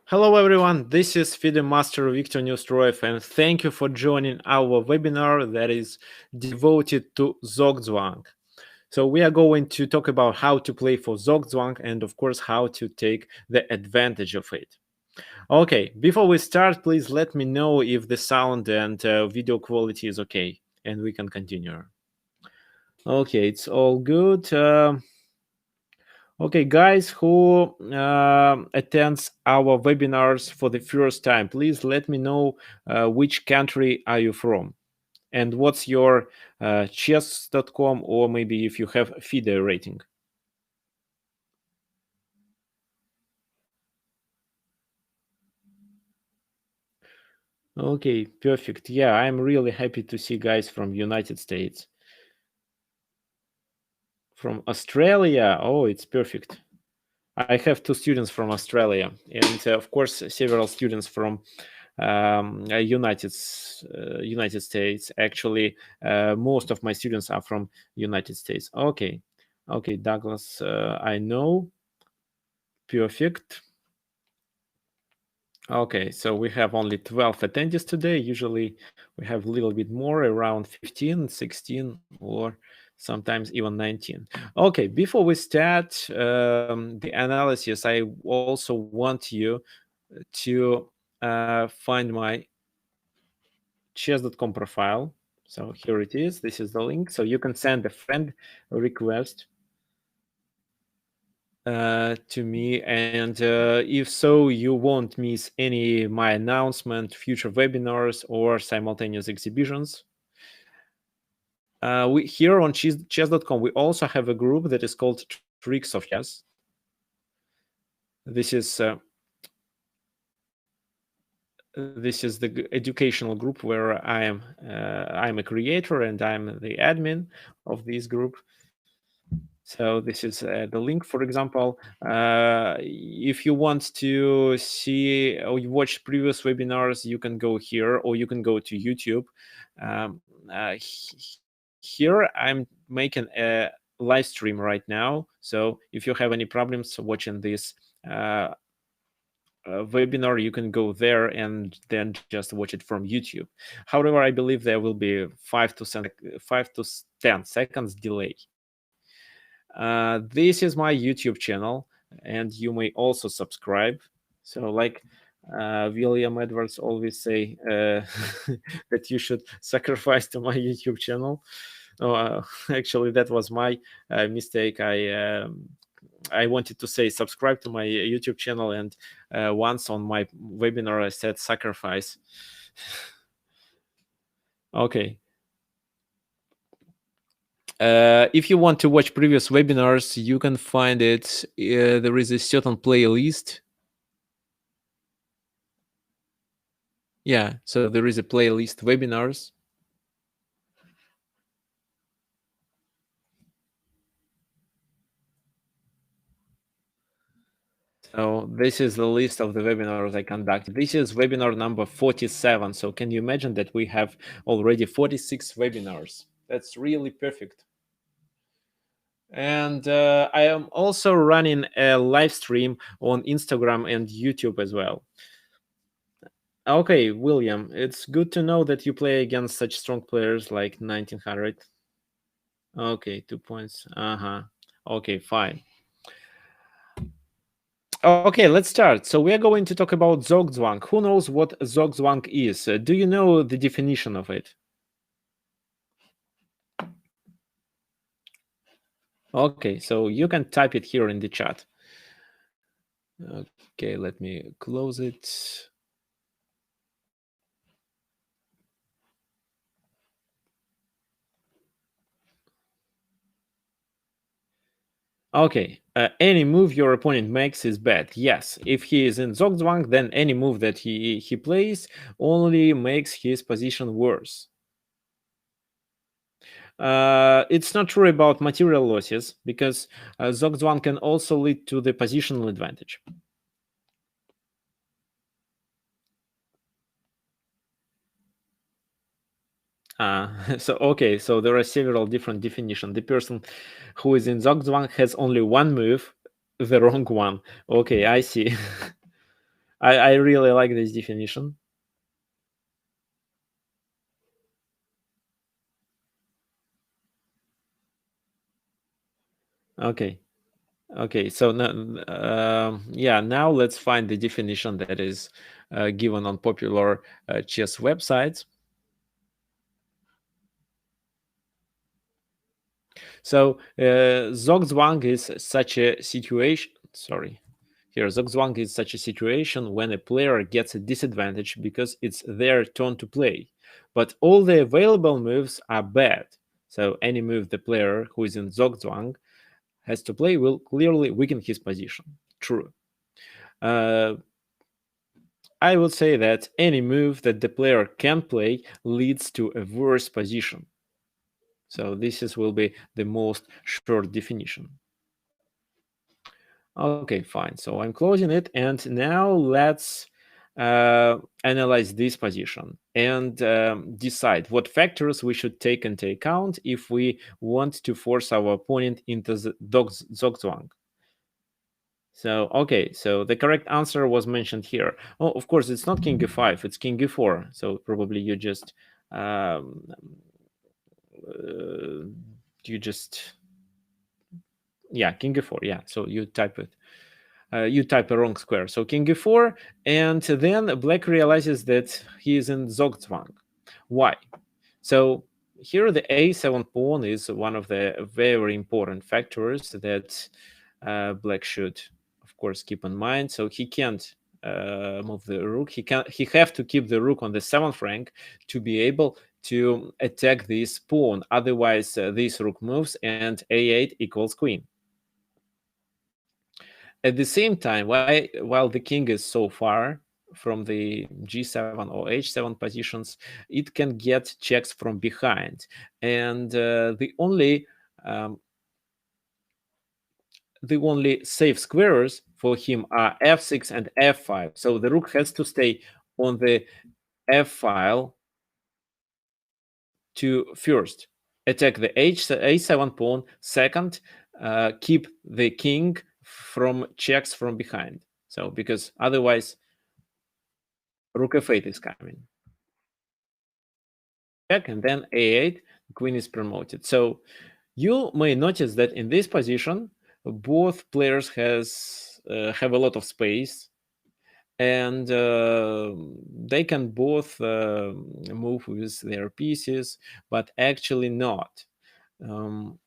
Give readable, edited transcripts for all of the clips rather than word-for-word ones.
Hello everyone, this is FIDE Master Viktor Neustroev, and thank you for joining our webinar that is devoted to Zugzwang. So we are going to talk about how to play for Zugzwang and of course how to take the advantage of it. Okay, before we start, please let me know if the sound and video quality is okay and we can continue. Okay, it's all good. Okay, guys who attends our webinars for the first time, please let me know which country are you from and what's your chess.com or maybe if you have FIDE rating. Okay, perfect. Yeah, I'm really happy to see guys from United States. From Australia, oh, it's perfect. I have 2 students from Australia and of course several students from United States. Actually, most of my students are from United States. Okay, Douglas, I know. Perfect. Okay, so we have only 12 attendees today. Usually we have a little bit more, around 15, 16, or sometimes even 19. Okay, before we start the analysis, I also want you to find my chess.com profile. So here it is. This is the link. So you can send a friend request to me, and if so, you won't miss any my announcement, future webinars, or simultaneous exhibitions. We here on chess.com we also have a group that is called Tricks of Chess. This is the educational group where I'm a creator and I'm the admin of this group. So this is the link, for example. If you want to see or you watch previous webinars, you can go here or you can go to YouTube. Here I'm making a live stream right now. So if you have any problems watching this webinar, you can go there and then just watch it from YouTube. However, I believe there will be 5 to 10 seconds delay. This is my YouTube channel, and you may also subscribe. So, like William Edwards always say that you should sacrifice to my YouTube channel. Actually, that was my mistake. I wanted to say subscribe to my YouTube channel, and once on my webinar I said sacrifice. Okay. If you want to watch previous webinars, you can find it. There is a certain playlist. Yeah, so there is a playlist webinars. So this is the list of the webinars I conducted. This is webinar number 47. So can you imagine that we have already 46 webinars? That's really perfect. And I am also running a live stream on Instagram and YouTube as well. Okay, William, it's good to know that you play against such strong players like 1900. Okay, 2 points. Okay, fine. Okay, let's start. So we are going to talk about Zugzwang. Who knows what Zugzwang is? Do you know the definition of it? Okay, so you can type it here in the chat. Okay, let me close it. Okay, any move your opponent makes is bad. Yes, if he is in Zugzwang, then any move that he plays only makes his position worse. It's not true about material losses because Zugzwang can also lead to the positional advantage. So okay, so there are several different definitions. The person who is in Zugzwang has only one move, the wrong one. Okay, I see. I really like this definition. Okay. Okay, so yeah, now let's find the definition that is given on popular chess websites. So Zugzwang is such a situation. Sorry, here Zugzwang is such a situation when a player gets a disadvantage because it's their turn to play, but all the available moves are bad. So any move the player who is in Zugzwang has to play will clearly weaken his position. True. Uh, I would say that any move that the player can play leads to a worse position. So will be the most short definition. Okay, fine. So I'm closing it, and now let's analyze this position and decide what factors we should take into account if we want to force our opponent into the Zugzwang. So, okay, so the correct answer was mentioned here. Oh, of course, it's not king e5, it's king e4. So probably um, uh, you just, yeah, king e4, yeah. So you type it. You type a wrong square. So king e4, and then black realizes that he is in Zugzwang. Why? So here the a7 pawn is one of the very important factors that black should, of course, keep in mind. So he can't move the rook. He have to keep the rook on the 7th rank to be able to attack this pawn. Otherwise, this rook moves and a8 equals queen. At the same time, while the king is so far from the g7 or h7 positions, it can get checks from behind, and um, the only safe squares for him are f6 and f5. So the rook has to stay on the f file to first attack the a7 pawn, second keep the king from checks from behind. So because otherwise rook f8 is coming. Check, and then a8, queen is promoted. So you may notice that in this position, both players have a lot of space, and they can both move with their pieces, but actually not. Um,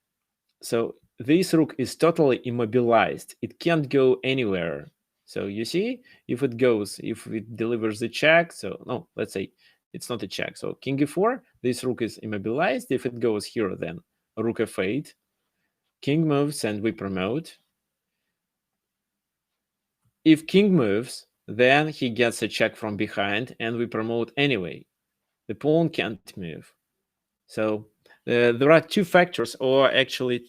so this rook is totally immobilized. It can't go anywhere. So you see, if it delivers the check, so no, let's say it's not a check. So king e4, this rook is immobilized. If it goes here, then rook f8, king moves, and we promote. If king moves, then he gets a check from behind, and we promote anyway. The pawn can't move. So there are two factors, or actually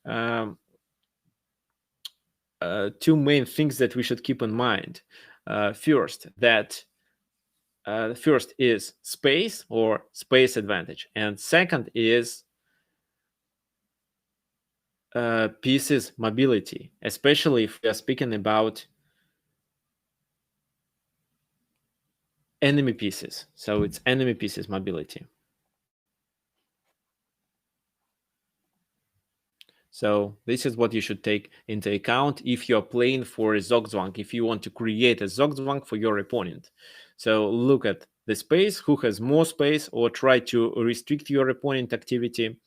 um, two main things that we should keep in mind. First is space or space advantage, and second is pieces mobility, especially if we are speaking about enemy pieces. So it's enemy pieces mobility. So this is what you should take into account if you're playing for a Zugzwang, if you want to create a Zugzwang for your opponent. So look at the space, who has more space, or try to restrict your opponent activity.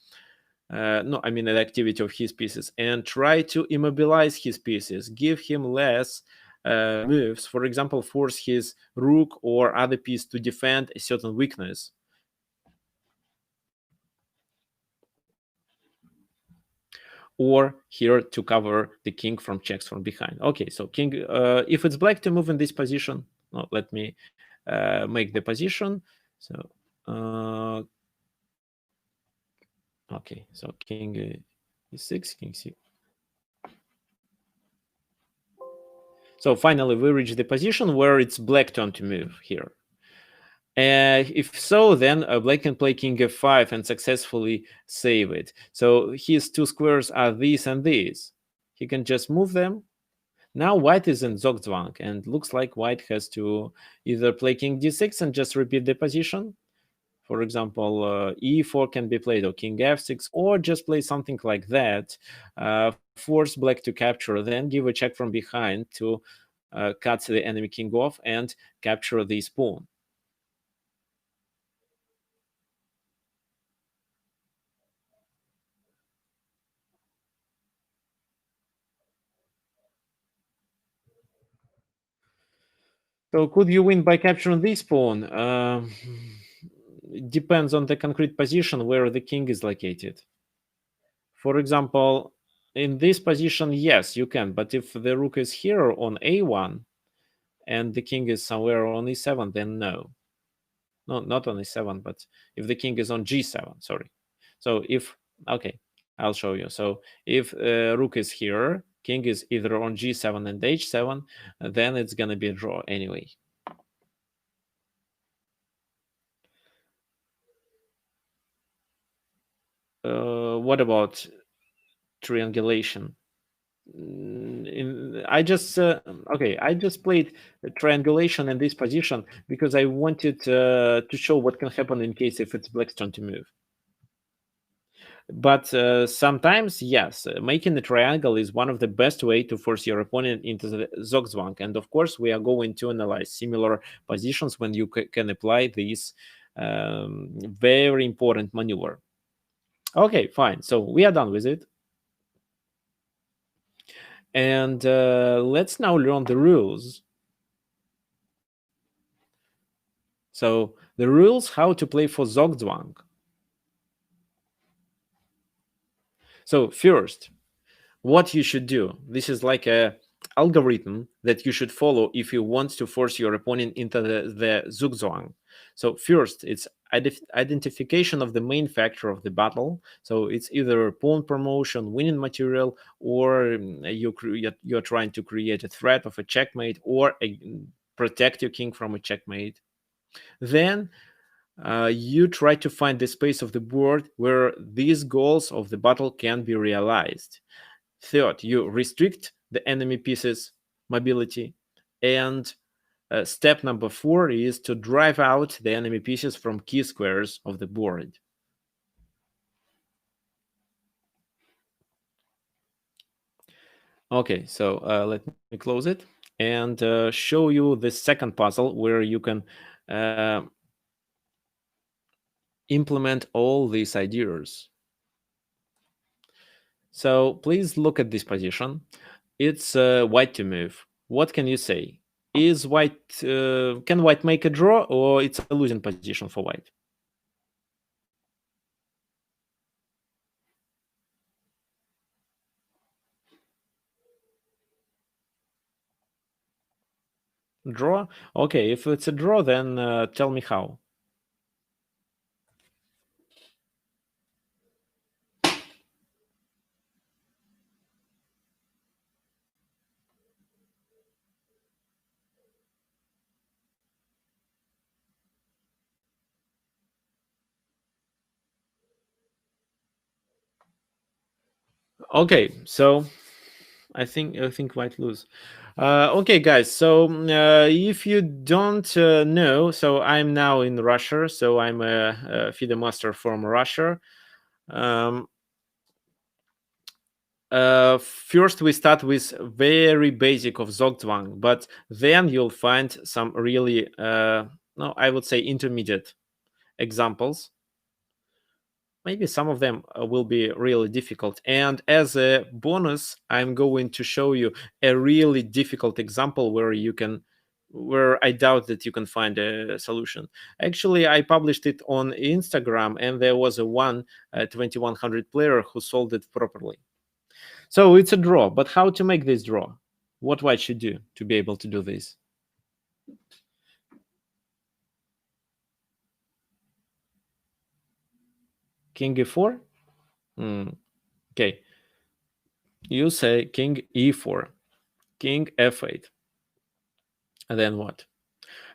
No, I mean the activity of his pieces, and try to immobilize his pieces, give him less moves. For example, force his rook or other piece to defend a certain weakness. Or here to cover the king from checks from behind. Okay, so king, if it's black to move in this position, no, let me make the position. So, okay, so king e6, king c. So finally, we reach the position where it's black turn to move here. If so, then black can play king f5 and successfully save it. So his two squares are these and these. He can just move them. Now white is in Zugzwang, and looks like white has to either play king d6 and just repeat the position. For example, e4 can be played, or king f6, or just play something like that, force black to capture, then give a check from behind to cut the enemy king off and capture this pawn. So could you win by capturing this pawn? It depends on the concrete position where the king is located. For example, in this position, yes, you can. But if the rook is here on a1 and the king is somewhere on e7, then no. No, not on e7, but if the king is on g7, sorry. So if, okay, I'll show you. So if rook is here, king is either on g7 and h7, then it's going to be a draw anyway. What about triangulation? I just okay. I just played triangulation in this position because I wanted to show what can happen in case if it's black's turn to move. But sometimes, yes, making a triangle is one of the best way to force your opponent into the Zugzwang. And of course, we are going to analyze similar positions when you can apply this very important maneuver. Okay, fine. So we are done with it. And let's now learn the rules. So the rules how to play for Zugzwang. So first, what you should do. This is like a algorithm that you should follow if you want to force your opponent into the Zugzwang. So first, it's identification of the main factor of the battle. So it's either pawn promotion, winning material, or you're trying to create a threat of a checkmate or protect your king from a checkmate. Then you try to find the space of the board where these goals of the battle can be realized. Third, you restrict the enemy pieces mobility. And step number 4 is to drive out the enemy pieces from key squares of the board. Okay, so let me close it and show you the second puzzle where you can implement all these ideas. So please look at this position. It's white to move. What can you say? Is white can white make a draw, or it's a losing position for white? Draw? Okay, if it's a draw, then tell me how. Okay, so I think white lose. Okay, guys. So if you don't know, so I'm now in Russia. So I'm a FIDE master from Russia. Um, First, we start with very basic of Zugzwang, but then you'll find some really, no, I would say intermediate examples. Maybe some of them will be really difficult. And as a bonus, I'm going to show you a really difficult example where I doubt that you can find a solution. Actually, I published it on Instagram, and there was a 2100 player who solved it properly. So it's a draw, but how to make this draw? What white should do to be able to do this? King e4? Okay. You say king e4, king f8. And then what?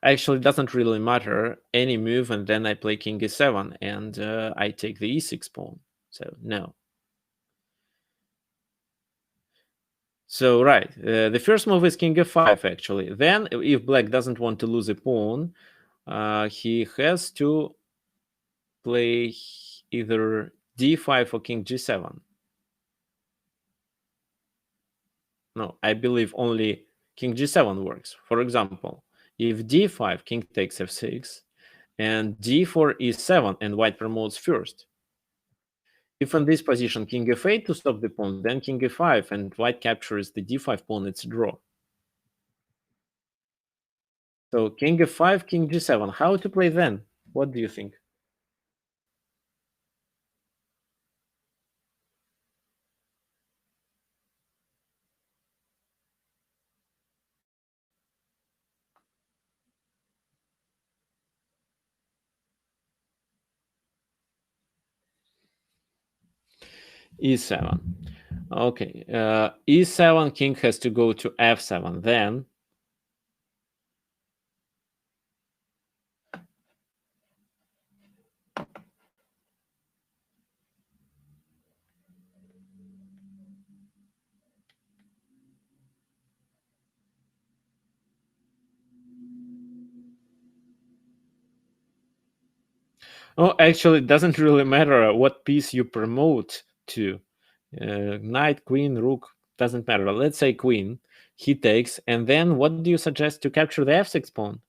Actually, it doesn't really matter. Any move, and then I play king e7, and I take the e6 pawn. So no. So right, the first move is king f5 actually. Then, if black doesn't want to lose a pawn, he has to play either d5 or king g7. No, I believe only king g7 works. For example, if d5, king takes f6, and d4 e7, and white promotes first. If in this position king f8 to stop the pawn, then king f5, and white captures the d5 pawn, it's a draw. So king f5, king g7. How to play then? What do you think? e7. Okay, e7, king has to go to f7. Then oh, actually, it doesn't really matter what piece you promote to. Knight, queen, rook, doesn't matter. Let's say queen. He takes, and then what do you suggest to capture the f6 pawn?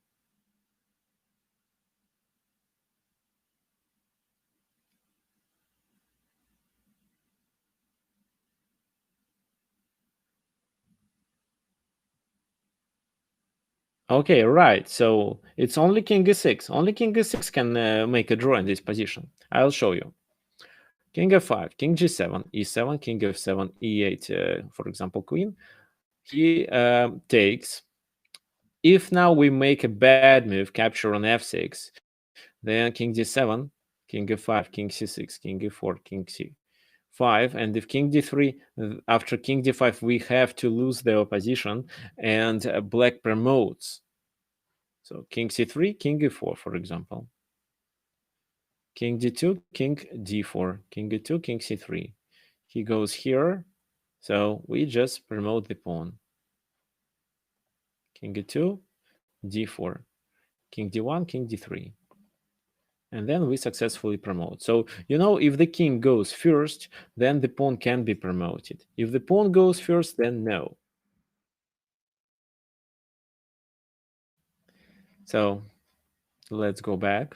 Okay, right. So it's only king e6. Only king e6 can make a draw in this position. I'll show you. King f5, king g7, e7, king f7, e8, for example, queen. He takes. If now we make a bad move, capture on f6, then king d7, king f5, king c6, king e4, king c5, and if king d3, after king d5, we have to lose the opposition, and black promotes. So king c3, king e4, for example. King d2, king d4, king e2, king c3. He goes here, so we just promote the pawn. King e2, d4, king d1, king d3. And then we successfully promote. So, if the king goes first, then the pawn can be promoted. If the pawn goes first, then no. So, let's go back.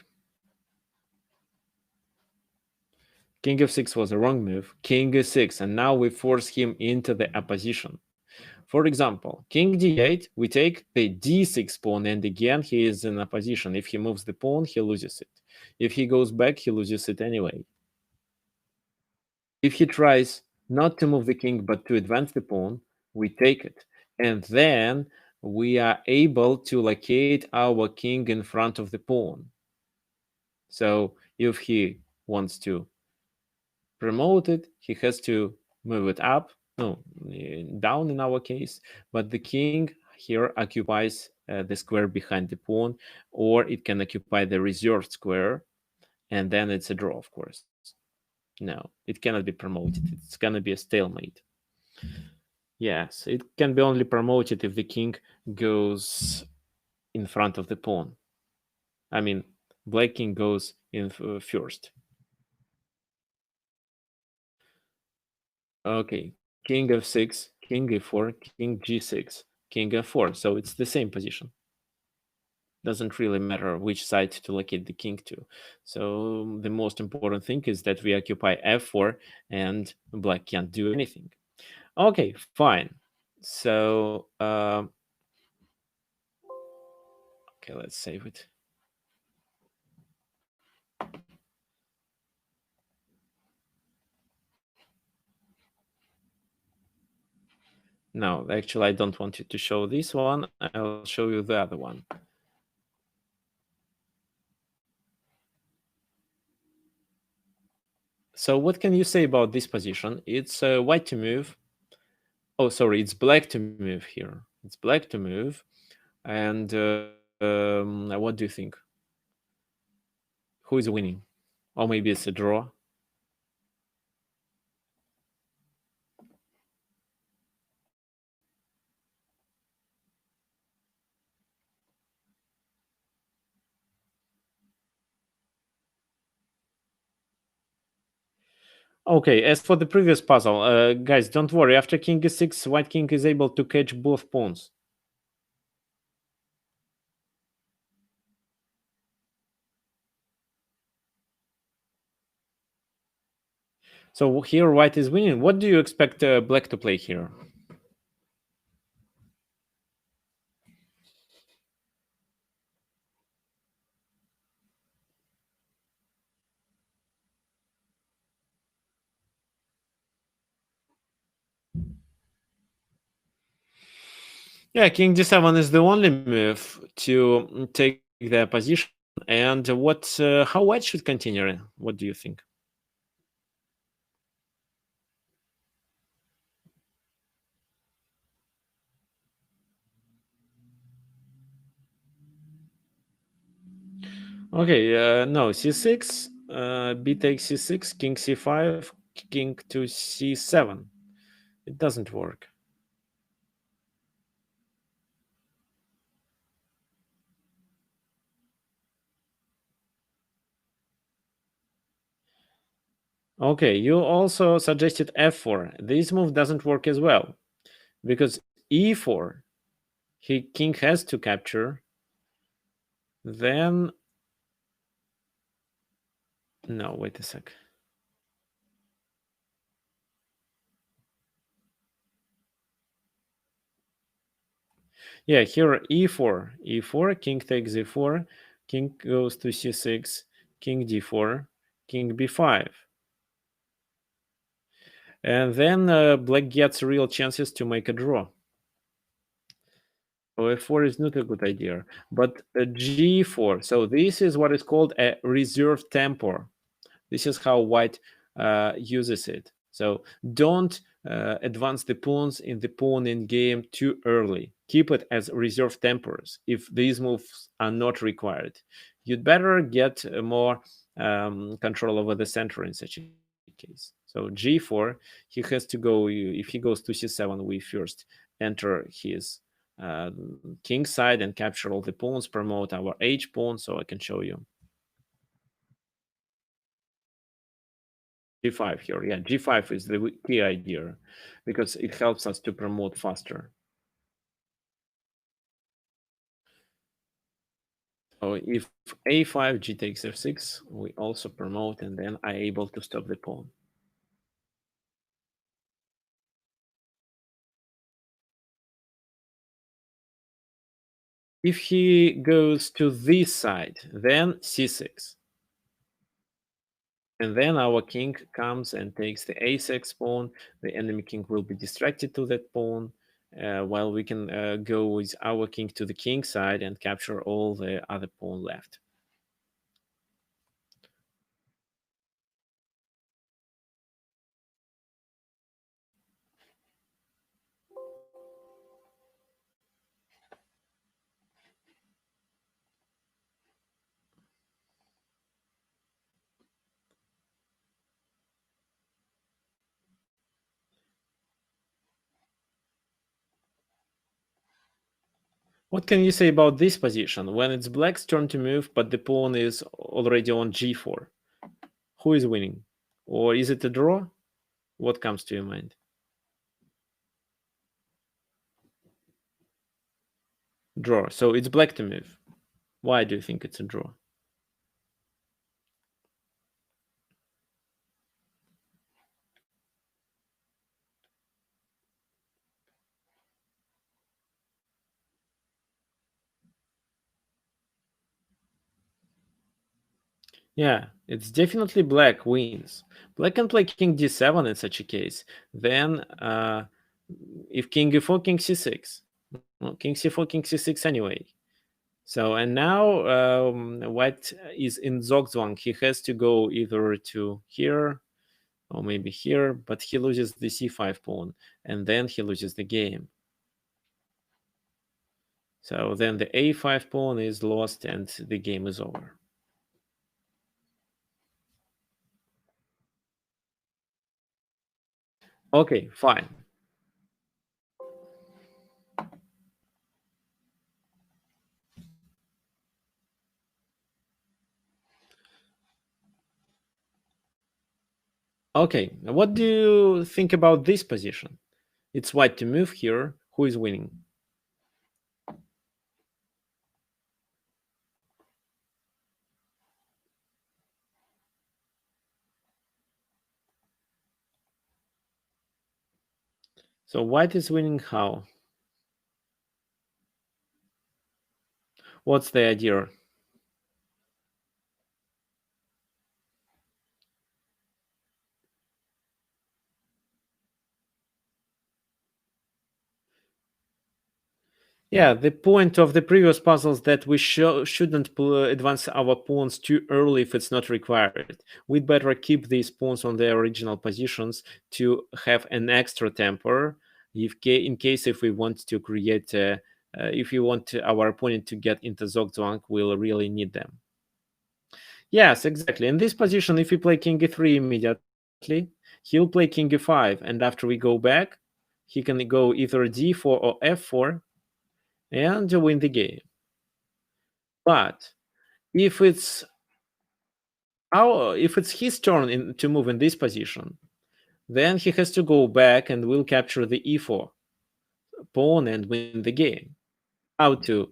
King f6 was a wrong move. King e6, and now we force him into the opposition. For example, king d8, we take the d6 pawn, and again he is in opposition. If he moves the pawn, he loses it. If he goes back, he loses it anyway. If he tries not to move the king but to advance the pawn, we take it. And then we are able to locate our king in front of the pawn. So if he wants to promote it, he has to move it up, no, down in our case, but the king here occupies the square behind the pawn, or it can occupy the reserved square, and then it's a draw, of course. No, it cannot be promoted. It's gonna be a stalemate. Yes, it can be only promoted if the king goes in front of the pawn. I mean, black king goes in first. Okay, king f6, king e4, king g6, king f4. So it's the same position. Doesn't really matter which side to locate the king to. So the most important thing is that we occupy f4 and black can't do anything. Okay, fine. So, okay, let's save it. No, actually, I don't want you to show this one. I'll show you the other one. So what can you say about this position? It's white to move. Oh, sorry, it's black to move here. It's black to move. And what do you think? Who is winning? Or maybe it's a draw? Okay, as for the previous puzzle, guys, don't worry. After king e6, white king is able to catch both pawns. So here white is winning. What do you expect black to play here? Yeah, king d7 is the only move to take their position. And how white should continue? What do you think? Okay, no, c6, b takes c6, king c5, king to c7. It doesn't work. Okay, you also suggested f4. This move doesn't work as well because e4, king has to capture. Then, no, wait a sec. Yeah, here e4, king takes e4, king goes to c6, king d4, king b5. And then black gets real chances to make a draw. So f4 is not a good idea, but g4. So this is what is called a reserve tempo. This is how white uses it. So don't advance the pawns in the pawn in game too early. Keep it as reserve tempers if these moves are not required. You'd better get more control over the center in such a case. So g4, he has to go, if he goes to c7, we first enter his king side and capture all the pawns, promote our h pawn, so I can show you. G5 here. Yeah, G5 is the key idea because it helps us to promote faster. So if A5, G takes F6, we also promote and then are able to stop the pawn. If he goes to this side, then C6. And then our king comes and takes the a6 pawn. The enemy king will be distracted to that pawn, while we can go with our king to the king side and capture all the other pawn left. What can you say about this position when it's black's turn to move, but the pawn is already on g4? Who is winning? Or is it a draw? What comes to your mind? Draw. So it's black to move. Why do you think it's a draw? Yeah, it's definitely black wins. Black can play king d7 in such a case. Then, if king e4, king c6. Well, king c4, king c6 anyway. So, and now white is in Zugzwang. He has to go either to here or maybe here, but he loses the c5 pawn, and then he loses the game. So then the a5 pawn is lost and the game is over. Okay, fine. Okay, what do you think about this position? It's white to move here. Who is winning? So white is winning how? What's the idea? Yeah, the point of the previous puzzles that we shouldn't advance our pawns too early if it's not required. We'd better keep these pawns on their original positions to have an extra temper in case if we want to create, if we want our opponent to get into Zugzwang, we'll really need them. Yes, exactly. In this position, if we play king e3 immediately, he'll play king e5, and after we go back, he can go either d4 or f4 and win the game. But if it's his turn to move in this position, then he has to go back and will capture the e4 pawn and win the game. How to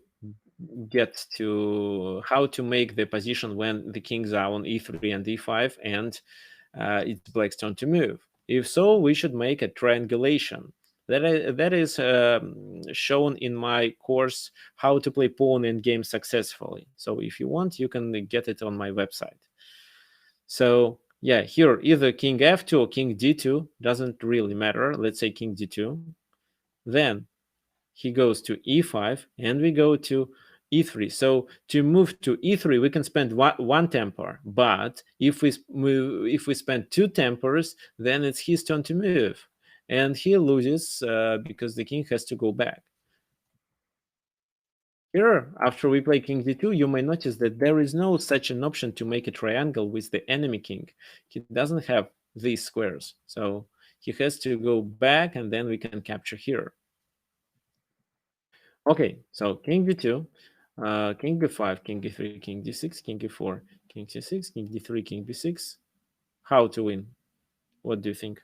how to make the position when the kings are on e3 and e5 and it's black's turn to move. If so, we should make a triangulation. That is shown in my course, How to Play Pawn in Games Successfully. So if you want, you can get it on my website. So yeah, here either king f2 or king d2, doesn't really matter. Let's say king d2. Then he goes to e5 and we go to e3. So to move to e3 we can spend one temper, but if we spend two tempers, then it's his turn to move and he loses because the king has to go back. Here, after we play king d2, you may notice that there is no such an option to make a triangle with the enemy king. He doesn't have these squares, so he has to go back and then we can capture here. Okay, so king b2, king b5, king b3, king d6, king b4, king c6, king d3, king b6. How to win? What do you think?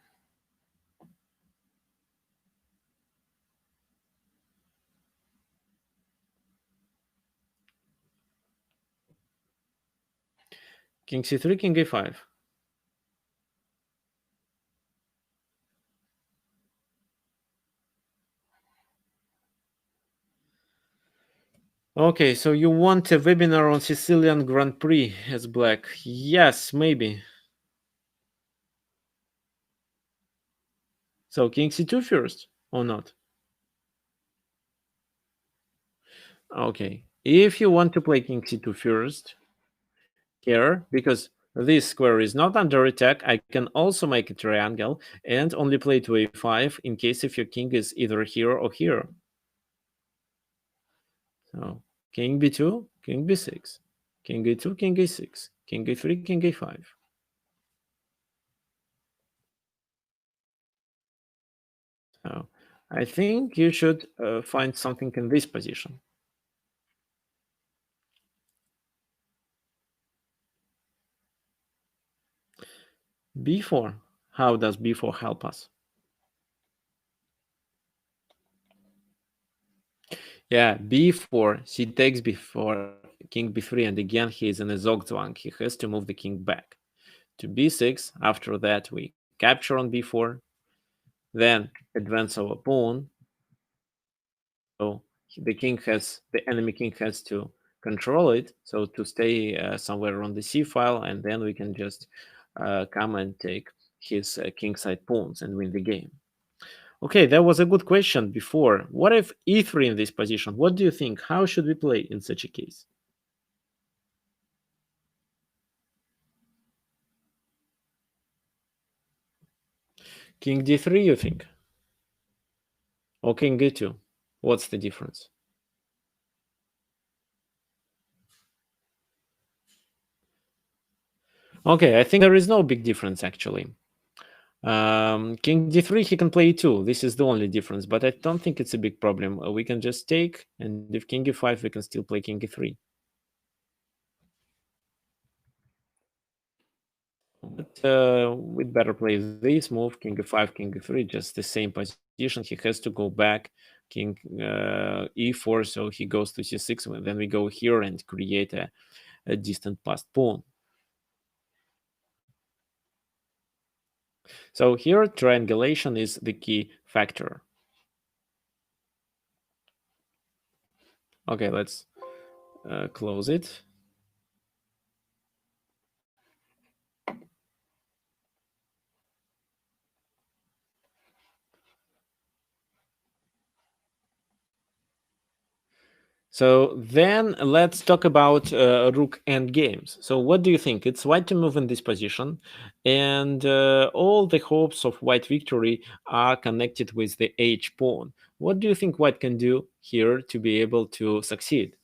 King c3, king a5. Okay, so you want a webinar on Sicilian Grand Prix as black? Yes, maybe. So king c2 first or not? Okay, if you want to play king c2 first, here, because this square is not under attack, I can also make a triangle and only play to a5 in case if your king is either here or here. So king b2, king b6, king a2, king a6, king a3, king a5. So I think you should find something in this position. b4. How does b4 help us? Yeah, b4, he takes before king b3, and again he is in a Zugzwang. He has to move the king back to b6. After that, we capture on b4, then advance our pawn. So the enemy king has to control it, so to stay somewhere on the c file, and then we can just come and take his kingside pawns and win the game. Okay, that was a good question before. What if e3 in this position? What do you think? How should we play in such a case? King d3, you think? Or king e2? What's the difference? Okay, I think there is no big difference actually. King d3, he can play e2. This is the only difference, but I don't think it's a big problem. We can just take, and if king e5, we can still play king e3. But we'd better play this move, king e5, king e3, just the same position. He has to go back, king e4, so he goes to c6, and then we go here and create a distant passed pawn. So here, triangulation is the key factor. Okay, let's close it. So then let's talk about rook endgames. So what do you think? It's white to move in this position, and all the hopes of white victory are connected with the h pawn. What do you think white can do here to be able to succeed?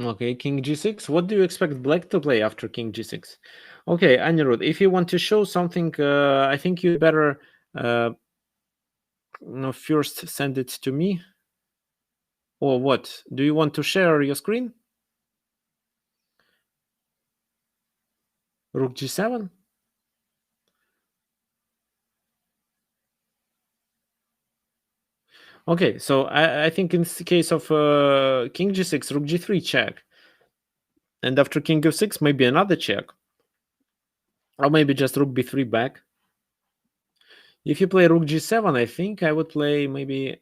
Okay, king g6. What do you expect black to play after king g6? Okay, Anirudh, if you want to show something, I think you better first send it to me. Or what? Do you want to share your screen? Rook g7? Okay, so I think in the case of king g6, rook g3 check. And after king f6, maybe another check. Or maybe just rook b3 back. If you play rook g7, I think I would play maybe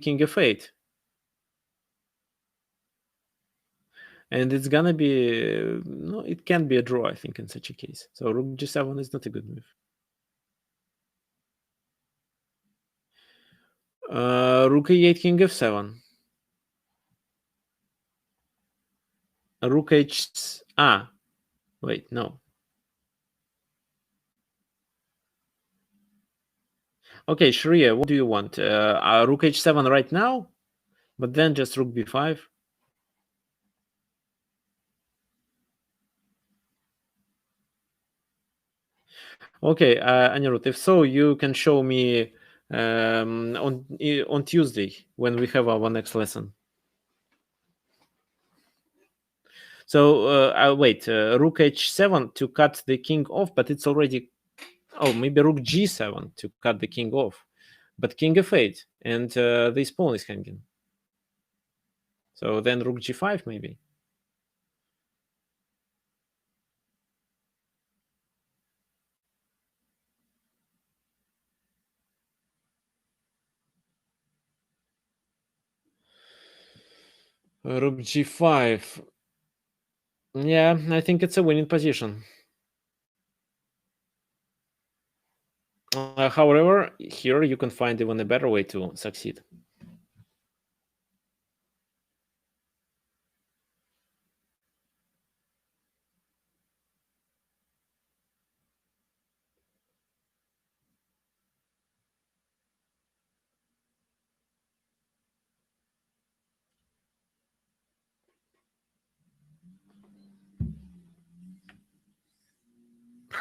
king f8. And it's gonna be, no, it can be a draw, I think, in such a case. So rook g7 is not a good move. Rook e8, king f7. Rook h... wait, no. Okay, Shreya, what do you want? Rook h7 right now? But then just rook b5? Okay, Anirudh, if so, you can show me on Tuesday when we have our next lesson. So wait, rook h7 to cut the king off, but it's already... Oh, maybe rook g7 to cut the king off, but king f8, and this pawn is hanging. So then rook g5 maybe. Rook g5. Yeah, I think it's a winning position. However, here you can find even a better way to succeed.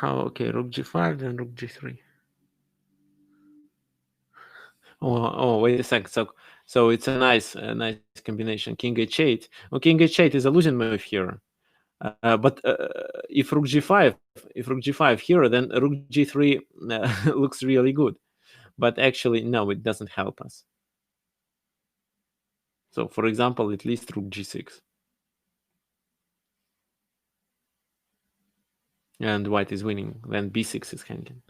Okay, rook g5, then rook g3. Oh, wait a second. So it's a nice combination. King h8. Oh, king h8 is a losing move here. But if rook g5 here, then rook g3 looks really good. But actually, no, it doesn't help us. So, for example, at least rook g6. And white is winning. Then b6 is hanging.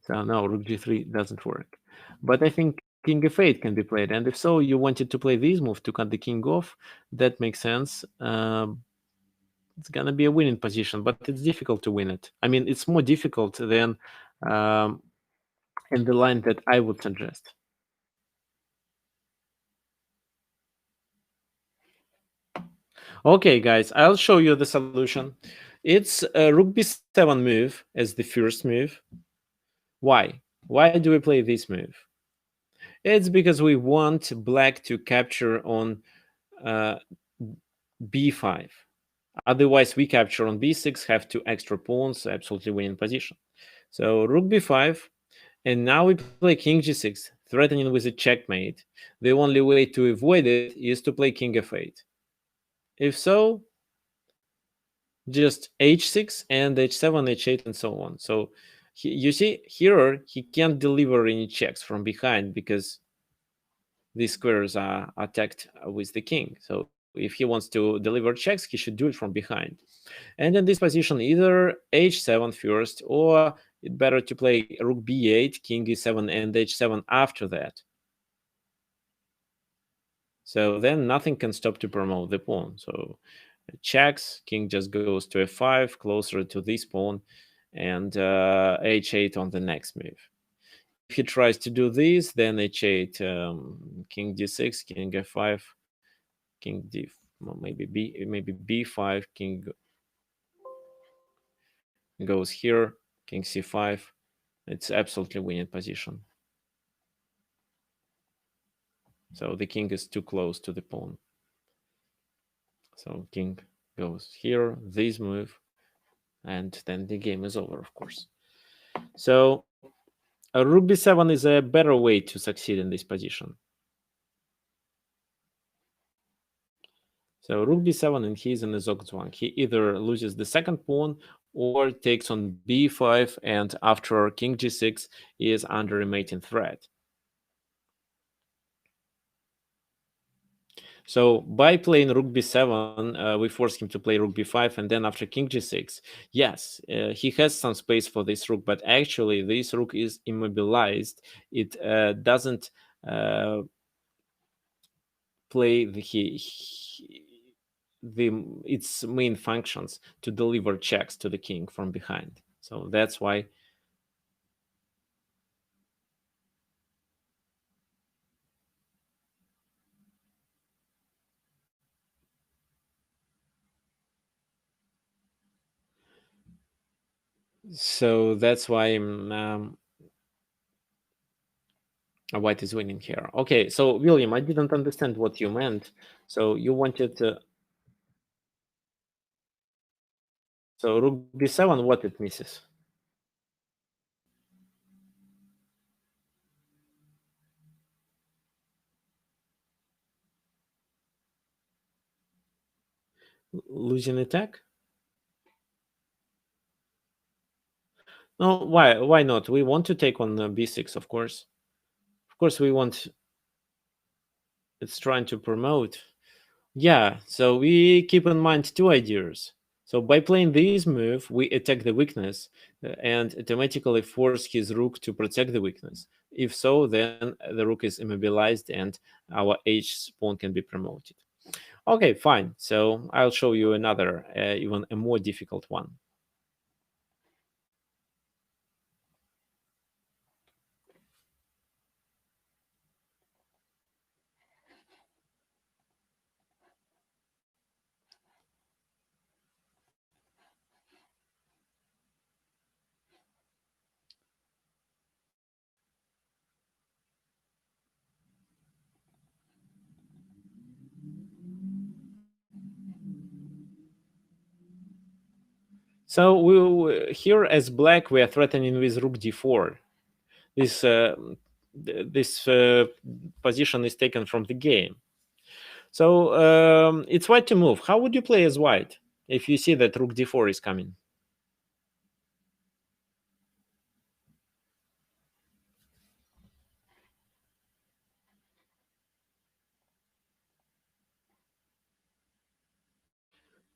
So no, rook g3 doesn't work. But I think king f8 can be played. And if so, you wanted to play this move to cut the king off. That makes sense. it's gonna be a winning position, but it's difficult to win it. I mean, it's more difficult than in the line that I would suggest. Okay, guys, I'll show you the solution. It's a rook b7 move as the first move. Why? Why do we play this move? It's because we want black to capture on uh, b5. Otherwise, we capture on b6, have two extra pawns, absolutely winning position. So rook b5, and now we play king g6, threatening with a checkmate. The only way to avoid it is to play king f8. If so, just h6 and h7, h8, and so on. So you see here, he can't deliver any checks from behind because these squares are attacked with the king. So if he wants to deliver checks, he should do it from behind. And in this position, either h7 first, or it's better to play rook b8, king e7, and h7 after that. So then nothing can stop to promote the pawn. So checks, king just goes to f5, closer to this pawn, and h8 on the next move. If he tries to do this, then h8, king d6, king f5, king d, maybe b5, king goes here, king c5. It's absolutely winning position. So the king is too close to the pawn. So king goes here, this move, and then the game is over, of course. So rook b7 is a better way to succeed in this position. So rook b7, and he's in the Zugzwang. He either loses the second pawn or takes on b5, and after king g6 is under a mating threat. So by playing rook b7, we force him to play rook b5, and then after king g6, yes, he has some space for this rook, but actually this rook is immobilized. It doesn't play its main functions to deliver checks to the king from behind. So that's why. So that's why white is winning here. Okay, so William, I didn't understand what you meant. So you wanted to. So rook b7, what it misses? Losing attack? No, why not? We want to take on b6, of course. Of course, we want. It's trying to promote. Yeah, so we keep in mind two ideas. So by playing this move, we attack the weakness and automatically force his rook to protect the weakness. If so, then the rook is immobilized and our h pawn can be promoted. Okay, fine. So I'll show you another, even a more difficult one. So here as black, we are threatening with rook d4. This position is taken from the game. So it's white to move. How would you play as white if you see that rook d4 is coming?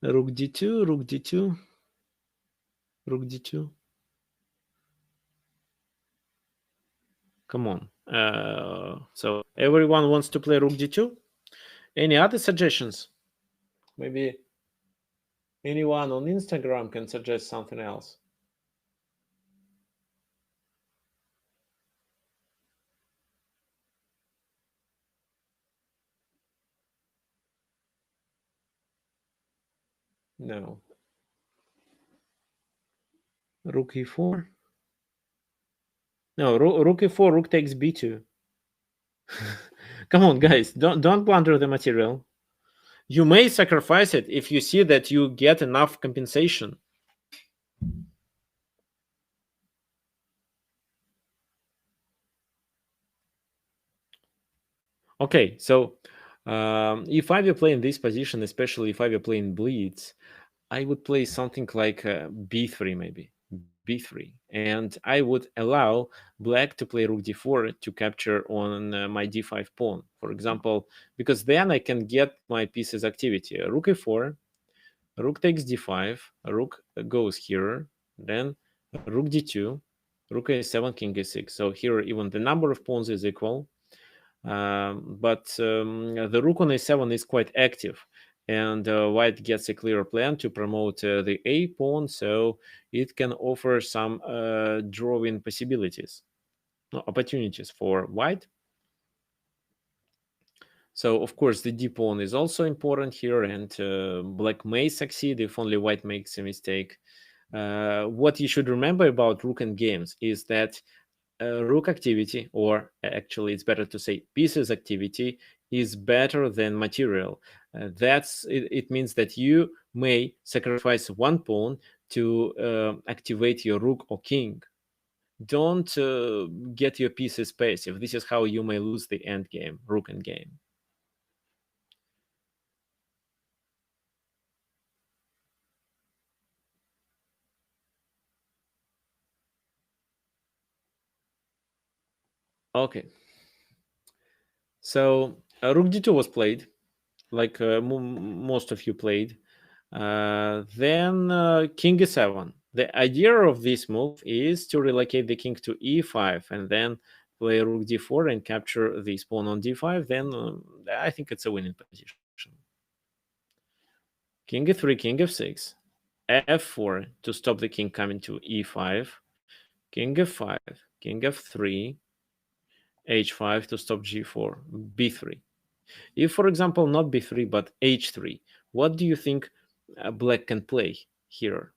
Rook d2, rook d2, rook d2. Come on. So everyone wants to play rook d2. Any other suggestions? Maybe Anyone on Instagram can suggest something else. No. Rook e4? No, rook e4, rook takes b2. Come on, guys, don't blunder the material. You may sacrifice it if you see that you get enough compensation. Okay, so if I were playing this position, especially if I were playing bleeds, I would play something like b3 maybe, b3, and I would allow black to play rook d4 to capture on my d5 pawn, for example, because then I can get my pieces activity. Rook e4, rook takes d5, rook goes here, then rook d2, rook a7, king a6. So here even the number of pawns is equal. But the rook on a7 is quite active, and white gets a clear plan to promote the a pawn, so it can offer some drawing possibilities, no, opportunities for white. So of course the d pawn is also important here, and black may succeed if only white makes a mistake. What you should remember about rook and games is that rook activity, or actually it's better to say pieces activity, is better than material. It means that you may sacrifice one pawn to activate your rook or king. Don't get your pieces passive. This is how you may lose the end game, rook and game. Okay, so rook d2 was played, like most of you played. Then king e7. The idea of this move is to relocate the king to e5 and then play rook d4 and capture this pawn on d5. Then I think it's a winning position. King e3, king f6, f4 to stop the king coming to e5, king f5, king f3, h5 to stop g4, b3. If, for example, not b3 but h3, what do you think black can play here?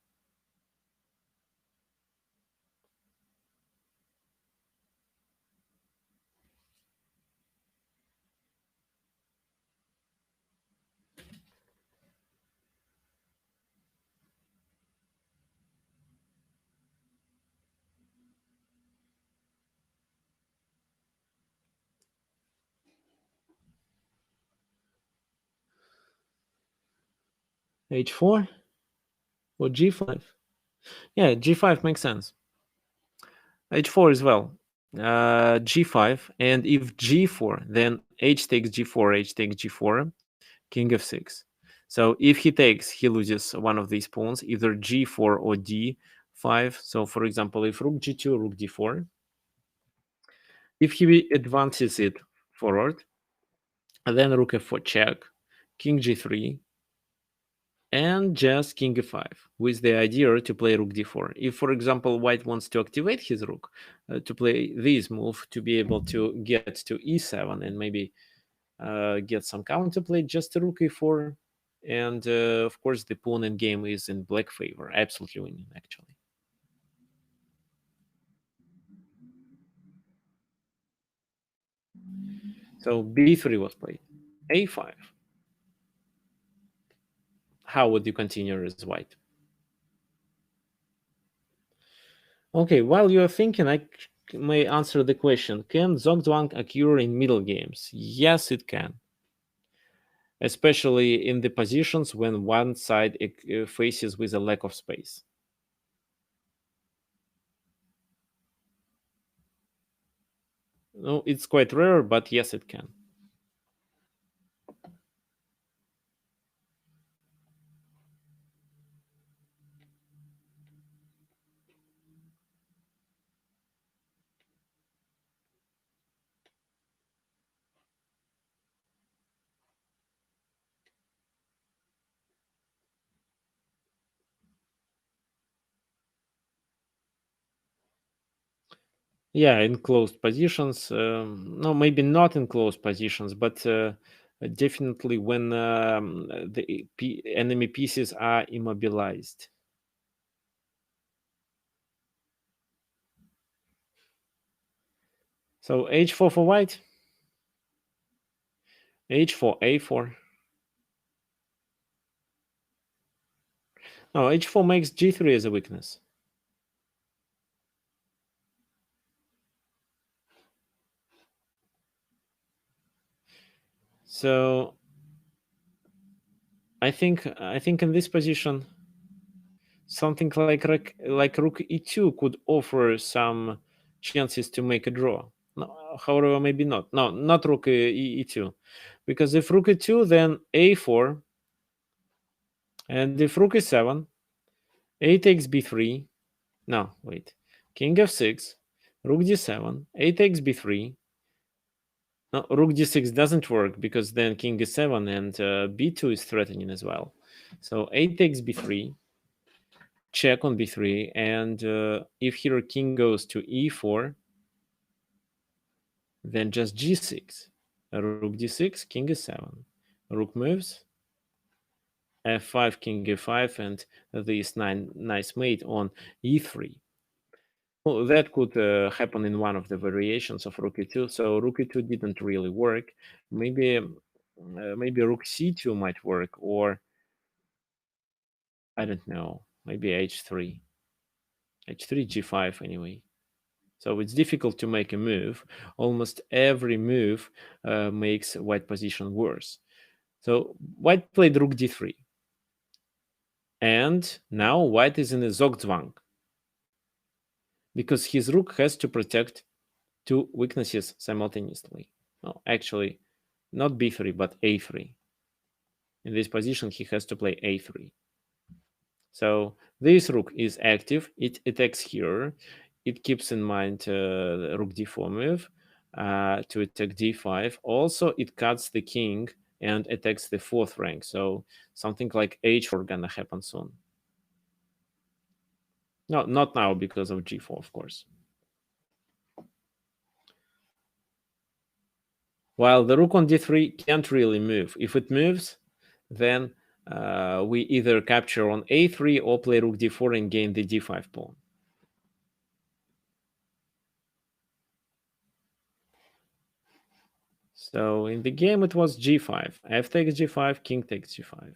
h4 or g5? Yeah, g5 makes sense. h4 as well. G5, and if g4, then h takes g4, h takes g4, king f6. So if he takes, he loses one of these pawns, either g4 or d5. So for example, if rook g2, rook d4, if he advances it forward, then rook f4 check, king g3, and just king e5 with the idea to play rook d4. If, for example, white wants to activate his rook to play this move to be able to get to e7 and maybe get some counterplay, just rook e4. And of course, the pawn in game is in black favor, absolutely winning, actually. So b3 was played. a5. How would you continue as white? Okay, while you're thinking, I may answer the question. Can Zugzwang occur in middle games? Yes, it can, especially in the positions when one side faces with a lack of space. No, it's quite rare, but yes, it can. Yeah, in closed positions. No, maybe not in closed positions, but definitely when the enemy pieces are immobilized. So h4 for white, h4, a4. No, h4 makes g3 as a weakness. So I think in this position, something like rook e2 could offer some chances to make a draw. No, however, maybe not. No, not rook e2, because if rook e2, then a4, and if rook e7, a takes b3. No, wait, king f6, rook d7, a takes b3. No, rook d6 doesn't work because then king e7 and b2 is threatening as well. So a takes b3, check on b3, and if here king goes to e4, then just g6, rook d6, king e7, rook moves, f5, king e5, and this nice mate on e3. Well, that could happen in one of the variations of rook e2. So rook e2 didn't really work. Maybe rook c2 might work, or I don't know, maybe h3, g5 anyway. So it's difficult to make a move. Almost every move makes white position worse. So white played rook d3. And now white is in a Zugzwang, because his rook has to protect two weaknesses simultaneously. No, actually, not b3, but a3. In this position, he has to play a3. So this rook is active. It attacks here. It keeps in mind rook d4 move to attack d5. Also, it cuts the king and attacks the fourth rank. So something like h4 gonna happen soon. No, not now because of g4, of course. While the rook on d3 can't really move. If it moves, then we either capture on a3 or play rook d4 and gain the d5 pawn. So in the game, it was g5. F takes g5, king takes g5.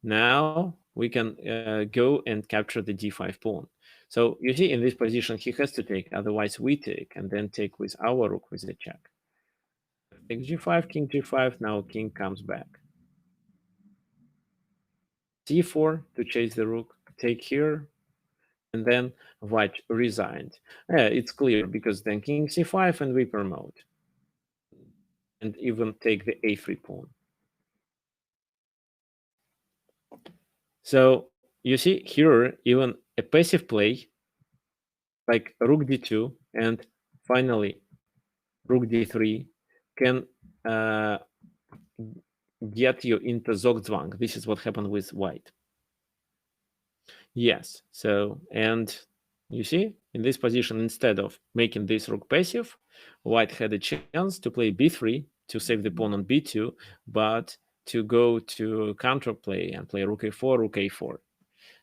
Now we can go and capture the d5 pawn. So you see, in this position, he has to take, otherwise we take, and then take with our rook with the check. Take g5, king g5, now king comes back. c4 to chase the rook, take here, and then white resigned. It's clear, because then king c5 and we promote, and even take the a3 pawn. So you see here, even a passive play like rook d2 and finally rook d3 can get you into Zugzwang. This is what happened with white. Yes. So, and you see, in this position, instead of making this rook passive, white had a chance to play b3 to save the pawn on b2, but to go to counterplay and play rook a4, rook a4.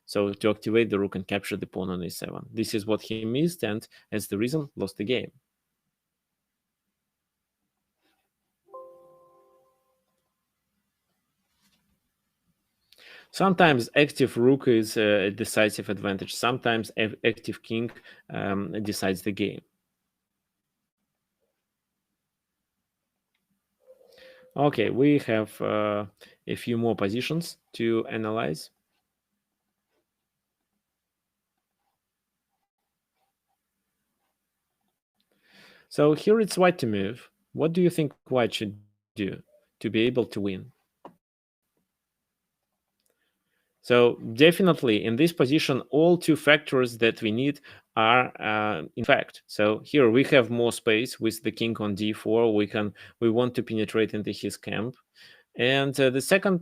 So to activate the rook and capture the pawn on a7. This is what he missed, and as the reason, lost the game. Sometimes active rook is a decisive advantage. Sometimes active king decides the game. Okay, we have a few more positions to analyze. So here it's white to move. What do you think white should do to be able to win? So definitely in this position, all two factors that we need are in fact. So here we have more space with the king on d4. We want to penetrate into his camp. And the second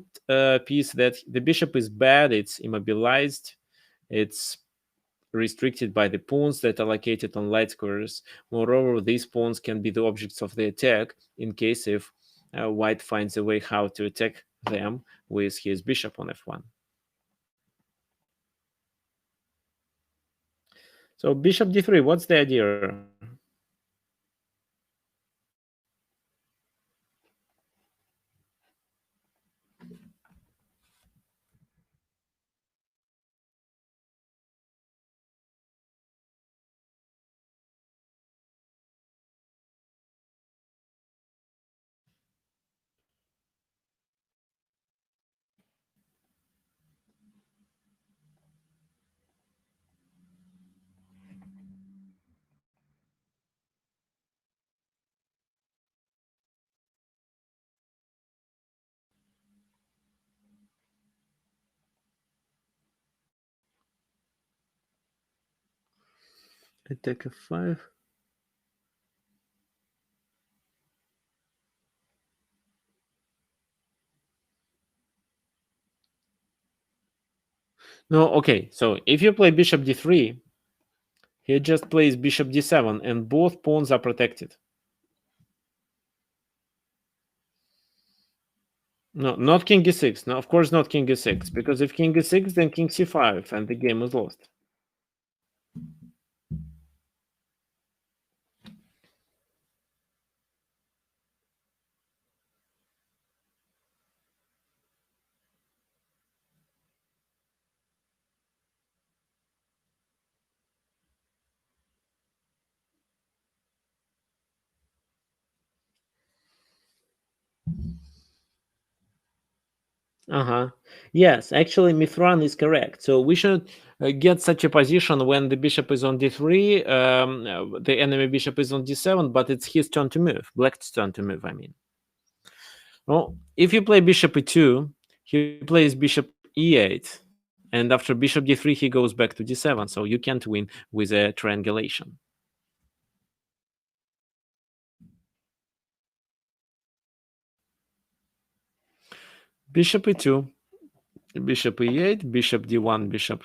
piece, that the bishop is bad. It's immobilized. It's restricted by the pawns that are located on light squares. Moreover, these pawns can be the objects of the attack in case if white finds a way how to attack them with his bishop on f1. So bishop d3, what's the idea? Attack f5. No, okay. So if you play bishop d3, he just plays bishop d7, and both pawns are protected. No, not king e6. No, of course not king e6, because if king e6, then king c5, and the game is lost. Uh-huh. Yes, actually, Mithran is correct. So we should get such a position when the bishop is on d3, the enemy bishop is on d7, but it's his turn to move, black's turn to move, I mean. Well, if you play bishop e2, he plays bishop e8, and after bishop d3, he goes back to d7, so you can't win with a triangulation. Bishop e2, bishop e8, bishop d1, bishop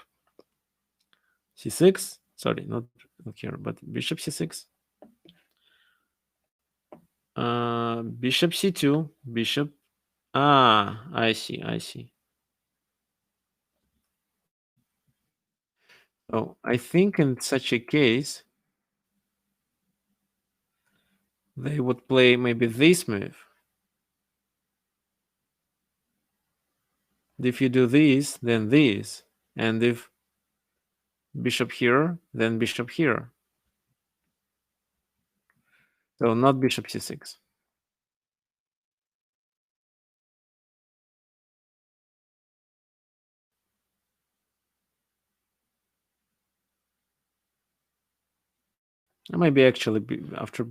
c6. Sorry, not here, but bishop c6. Bishop c2, bishop. I see. Oh, I think in such a case, they would play maybe this move. If you do this, then this. And if bishop here, then bishop here. So not bishop c6. Maybe actually after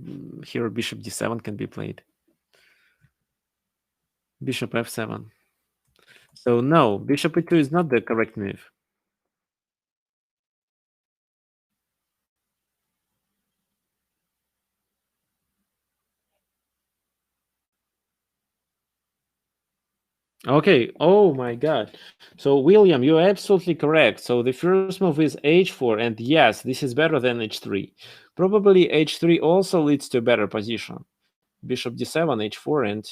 here bishop d7 can be played. Bishop f7. So no, bishop e2 is not the correct move. Okay. Oh my God. So William, you're absolutely correct. So the first move is h4, and yes, this is better than h3. Probably h3 also leads to a better position. Bishop d7, h4, and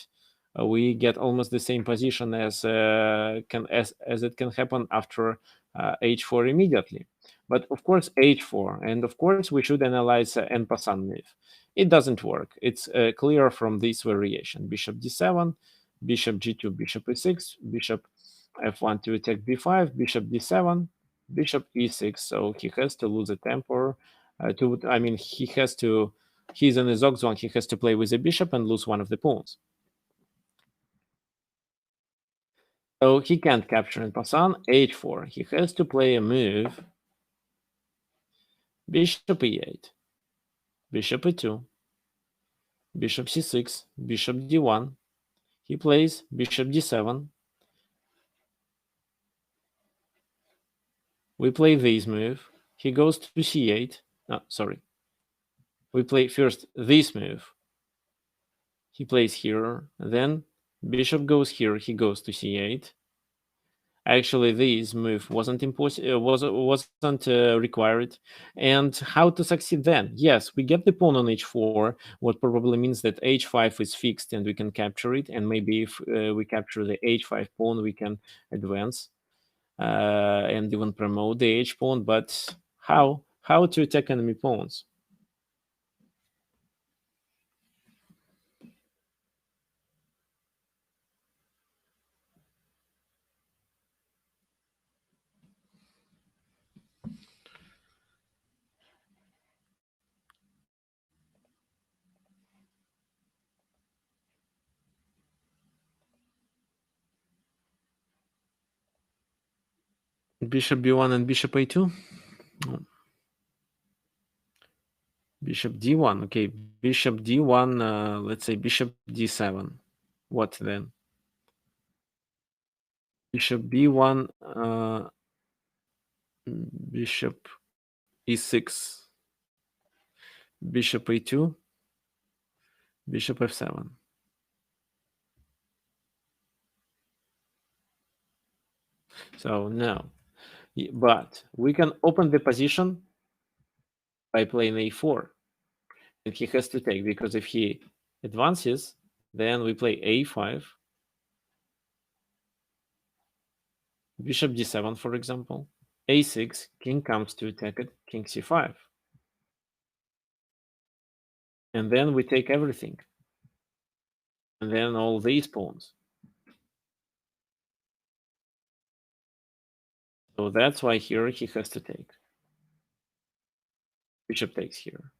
we get almost the same position as it can happen after h4 immediately. But of course h4, and of course we should analyze en passant move. It doesn't work. It's clear from this variation: bishop d7, bishop g2, bishop e6, bishop f1 to attack b5, bishop d7, bishop e6. So he has to lose a tempo. He has to. He's in a Zugzwang. He has to play with a bishop and lose one of the pawns. So he can't capture en passant h4. He has to play a move. Bishop e8, bishop e2, bishop c6, bishop d1. He plays bishop d7. We play this move. He goes to c8. No, sorry. We play first this move. He plays here. Then bishop goes here. He goes to c8. Actually, this move wasn't required. And how to succeed then? Yes, we get the pawn on h4, what probably means that h5 is fixed and we can capture it. And maybe if we capture the h5 pawn, we can advance and even promote the h pawn. But how? How to attack enemy pawns? Bishop b1 and bishop a2. Oh, bishop d1. Okay, bishop d1. Let's say bishop d7. What then? Bishop b1. Bishop e6. Bishop a2. Bishop f7. So no, but we can open the position by playing a4, and he has to take, because if he advances, then we play a5, bishop d7, for example, a6, king comes to attack it, king c5, and then we take everything, and then all these pawns. So that's why here he has to take. Bishop takes here.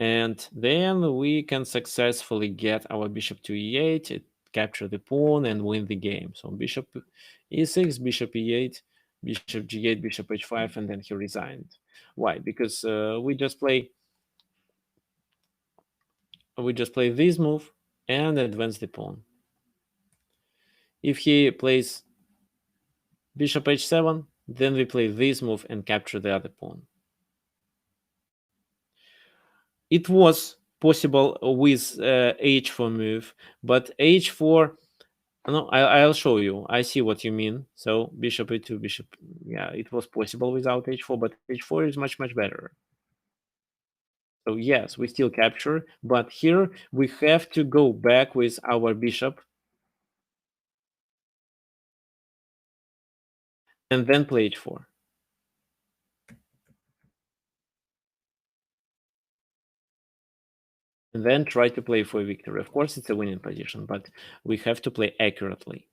And then we can successfully get our bishop to e8, capture the pawn, and win the game. So bishop e6, bishop e8, bishop g8, bishop h5, and then he resigned. Why? Because we just play this move and advance the pawn. If he plays bishop h7, then we play this move and capture the other pawn. It was possible with h4 move, but h4. No, I'll show you. I see what you mean. So bishop a2, bishop. Yeah, it was possible without h4, but h4 is much, much better. So yes, we still capture, but here we have to go back with our bishop and then play h4. And then try to play for victory. Of course, it's a winning position, but we have to play accurately.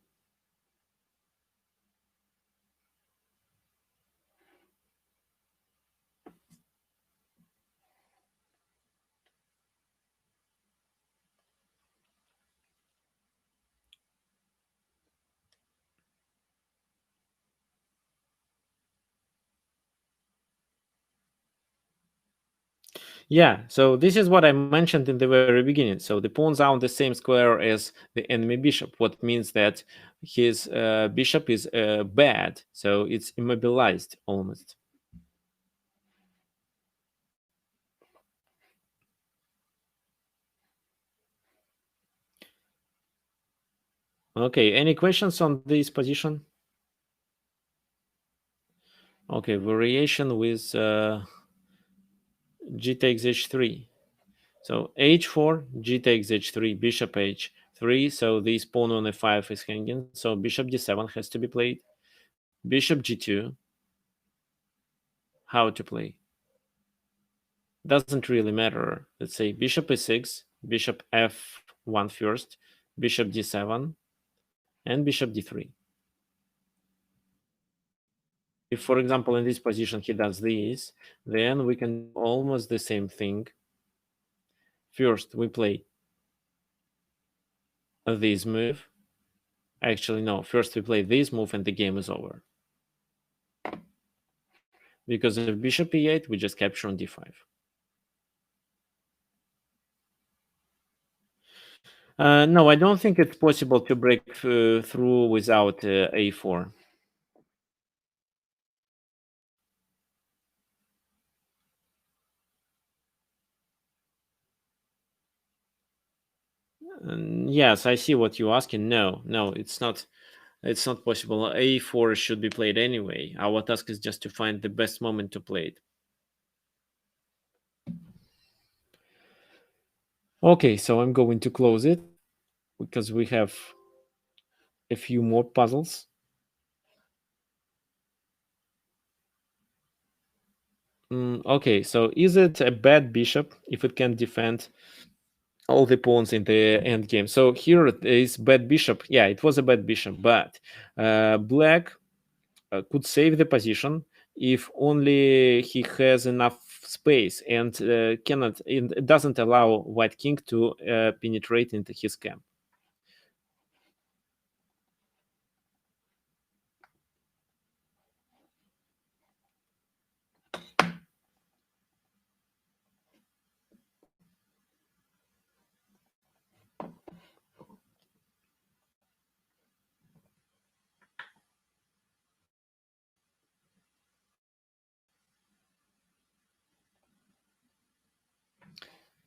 Yeah, so this is what I mentioned in the very beginning. So the pawns are on the same square as the enemy bishop, what means that his bishop is bad, so it's immobilized almost. Okay, any questions on this position? Okay, variation with g takes h3. So h4, g takes h3, bishop h3. So this pawn on f5 is hanging. So bishop d7 has to be played. Bishop g2. How to play? Doesn't really matter. Let's say bishop e6, bishop f1 first, bishop d7, and bishop d3. If, for example, in this position he does this, then we can do almost the same thing. First, we play this move. Actually, no. First, we play this move and the game is over. Because if bishop e8, we just capture on d5. No, I don't think it's possible to break through without a4. Yes, I see what you're asking. No, it's not. It's not possible. A4 should be played anyway. Our task is just to find the best moment to play it. Okay, so I'm going to close it because we have a few more puzzles. Okay, so is it a bad bishop if it can defend all the pawns in the end game? So here is bad bishop. Yeah, it was a bad bishop, but black could save the position if only he has enough space and cannot. It doesn't allow white king to penetrate into his camp.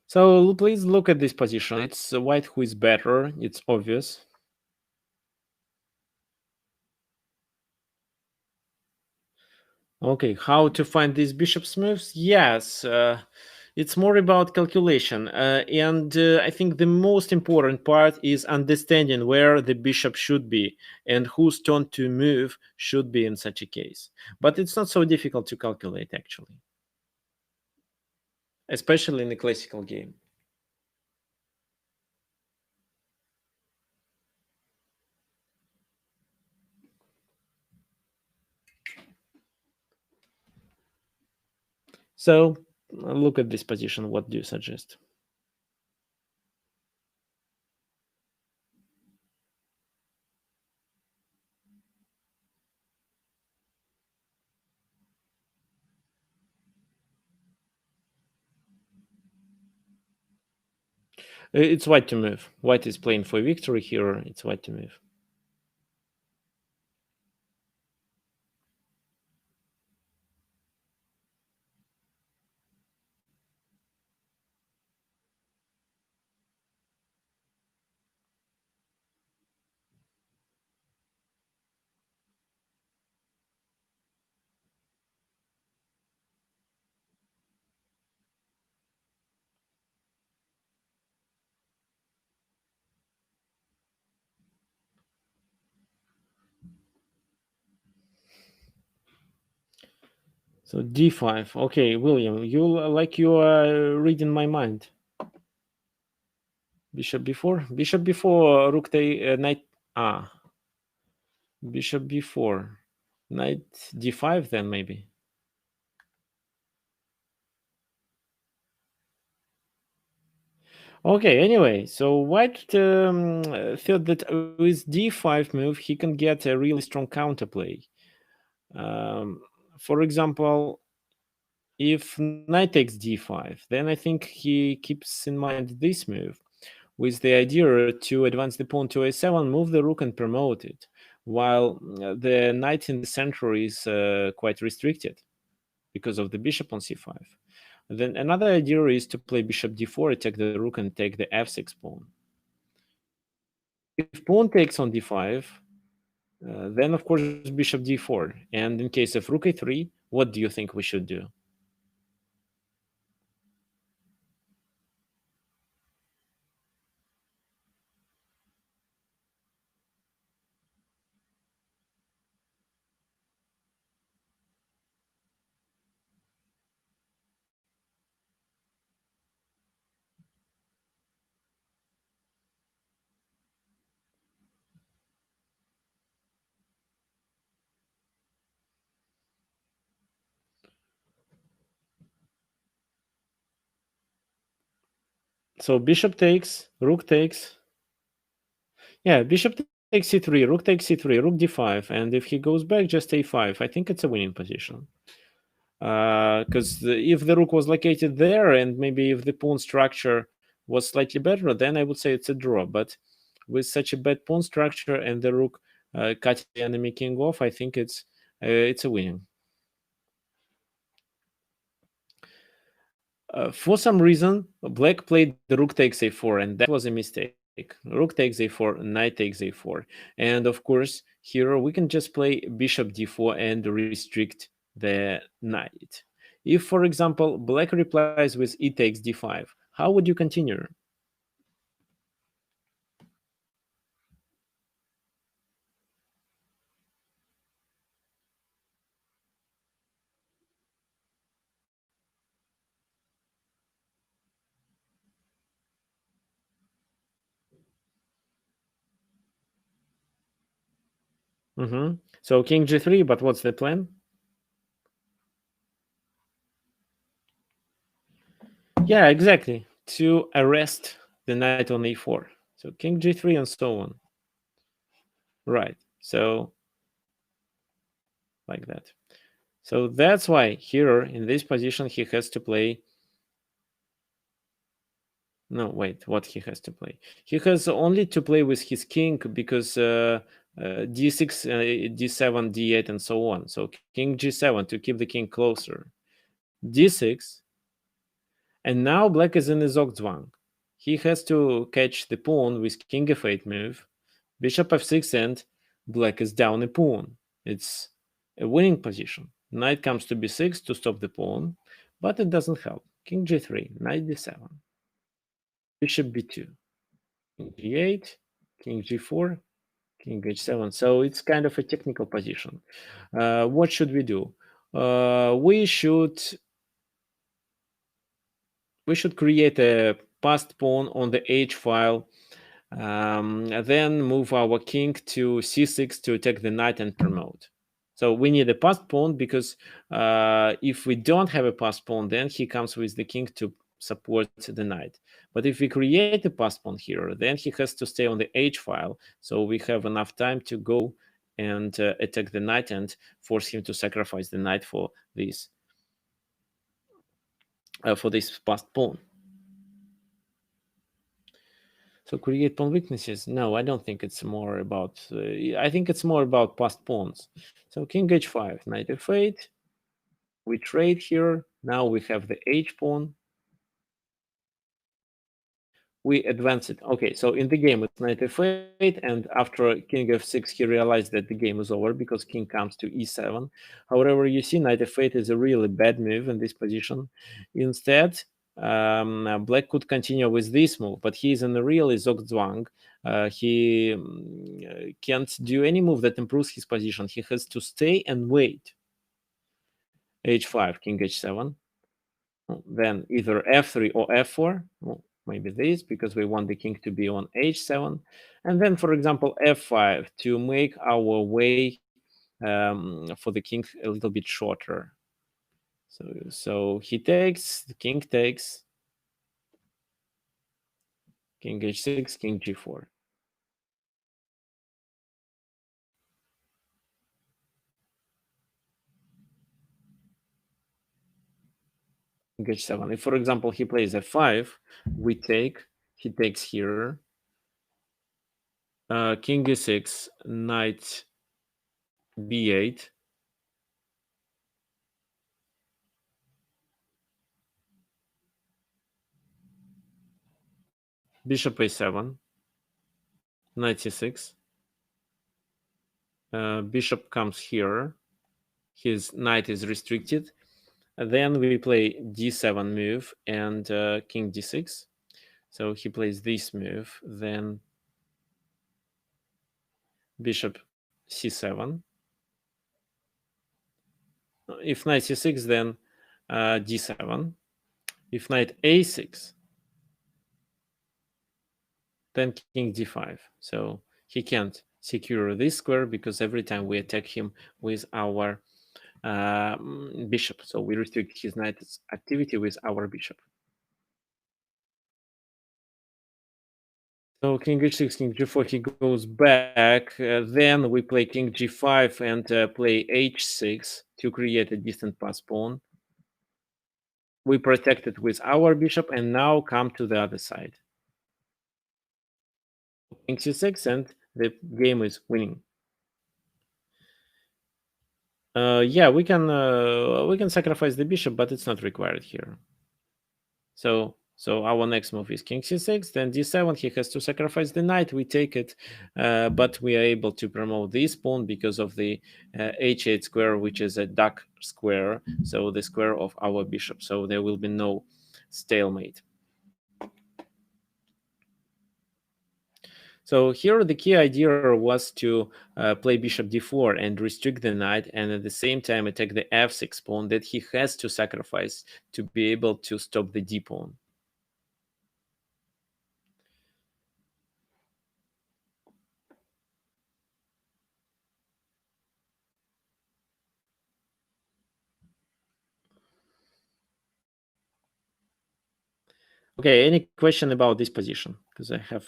So please look at this position. It's white who is better. It's obvious. Okay, how to find these bishop's moves? Yes, it's more about calculation. And I think the most important part is understanding where the bishop should be and whose turn to move should be in such a case. But it's not so difficult to calculate, actually, especially in a classical game. So look at this position. What do you suggest? It's white to move. White is playing for victory here. It's white to move. So d5. Okay, William, you are reading my mind. Bishop b4. Bishop b4. Rook take knight. Bishop b4. Knight d5. Then maybe. Okay. Anyway, so white thought that with d5 move he can get a really strong counterplay. For example, if knight takes d5, then I think he keeps in mind this move with the idea to advance the pawn to a7, move the rook and promote it, while the knight in the center is quite restricted because of the bishop on c5. Then another idea is to play bishop d4, attack the rook and take the f6 pawn. If pawn takes on d5, then of course bishop d4. And in case of rook a3, what do you think we should do? So bishop takes, rook takes. Yeah, bishop takes c3, rook takes c3, rook d5, and if he goes back, just a5. I think it's a winning position. Because if the rook was located there, and maybe if the pawn structure was slightly better, then I would say it's a draw. But with such a bad pawn structure and the rook cutting the enemy king off, I think it's a winning. For some reason, black played the rook takes a4, and that was a mistake. Rook takes a4, knight takes a4. And of course, here we can just play bishop d4 and restrict the knight. If, for example, black replies with e takes d5, how would you continue? So king g3, but what's the plan? Yeah, exactly. To arrest the knight on a4. So king g3 and so on. Right. So like that. So that's why here in this position he has to play. No, wait, what he has to play? He has only to play with his king because d6, d7, d8, and so on. So king g7 to keep the king closer. d6, and now black is in the Zugzwang. He has to catch the pawn with king f8 move, bishop f6, and black is down a pawn. It's a winning position. Knight comes to b6 to stop the pawn, but it doesn't help. King g3, knight d7, bishop b2, king g8, king g4, king h7. So it's kind of a technical position. What should we do? We should create a passed pawn on the h file, then move our king to c6 to attack the knight and promote. So we need a passed pawn because if we don't have a passed pawn, then he comes with the king to support the knight. But if we create a passed pawn here, then he has to stay on the h file. So we have enough time to go and attack the knight and force him to sacrifice the knight for this passed pawn. So create pawn weaknesses? No, I don't think it's more about. I think it's more about passed pawns. So king h5, knight f8. We trade here. Now we have the h pawn. We advance it. Okay, so in the game it's knight f8, and after king f6, he realized that the game is over because king comes to e7. However, you see knight f8 is a really bad move in this position. Instead, black could continue with this move, but he's in a really Zugzwang. He can't do any move that improves his position. He has to stay and wait. h5, king h7. Then either f3 or f4. Well, maybe this, because we want the king to be on h7. And then, for example, f5 to make our way for the king a little bit shorter. So he takes, the king takes, king h6, king g4. King h7. If, for example, he plays f5, we take, he takes here, king e6, knight b8, bishop a7, knight c6, bishop comes here, his knight is restricted. Then we play d7 move and king d6. So he plays this move, then bishop c7. If knight c6, then d7. If knight a6, then king d5. So he can't secure this square because every time we attack him with our bishop. So we restrict his knight's activity with our bishop. So king h6, king g4, he goes back. Then we play king g5 and play h6 to create a distant pass pawn. We protect it with our bishop and now come to the other side. King c6 and the game is winning. Yeah, we can sacrifice the bishop, but it's not required here. So So our next move is king c6, then d7. He has to sacrifice the knight. We take it, but we are able to promote this pawn because of the h8 square, which is a dark square, so the square of our bishop. So there will be no stalemate. So here the key idea was to play bishop d4 and restrict the knight, and at the same time attack the f6 pawn that he has to sacrifice to be able to stop the d pawn. Okay, any question about this position? Because I have...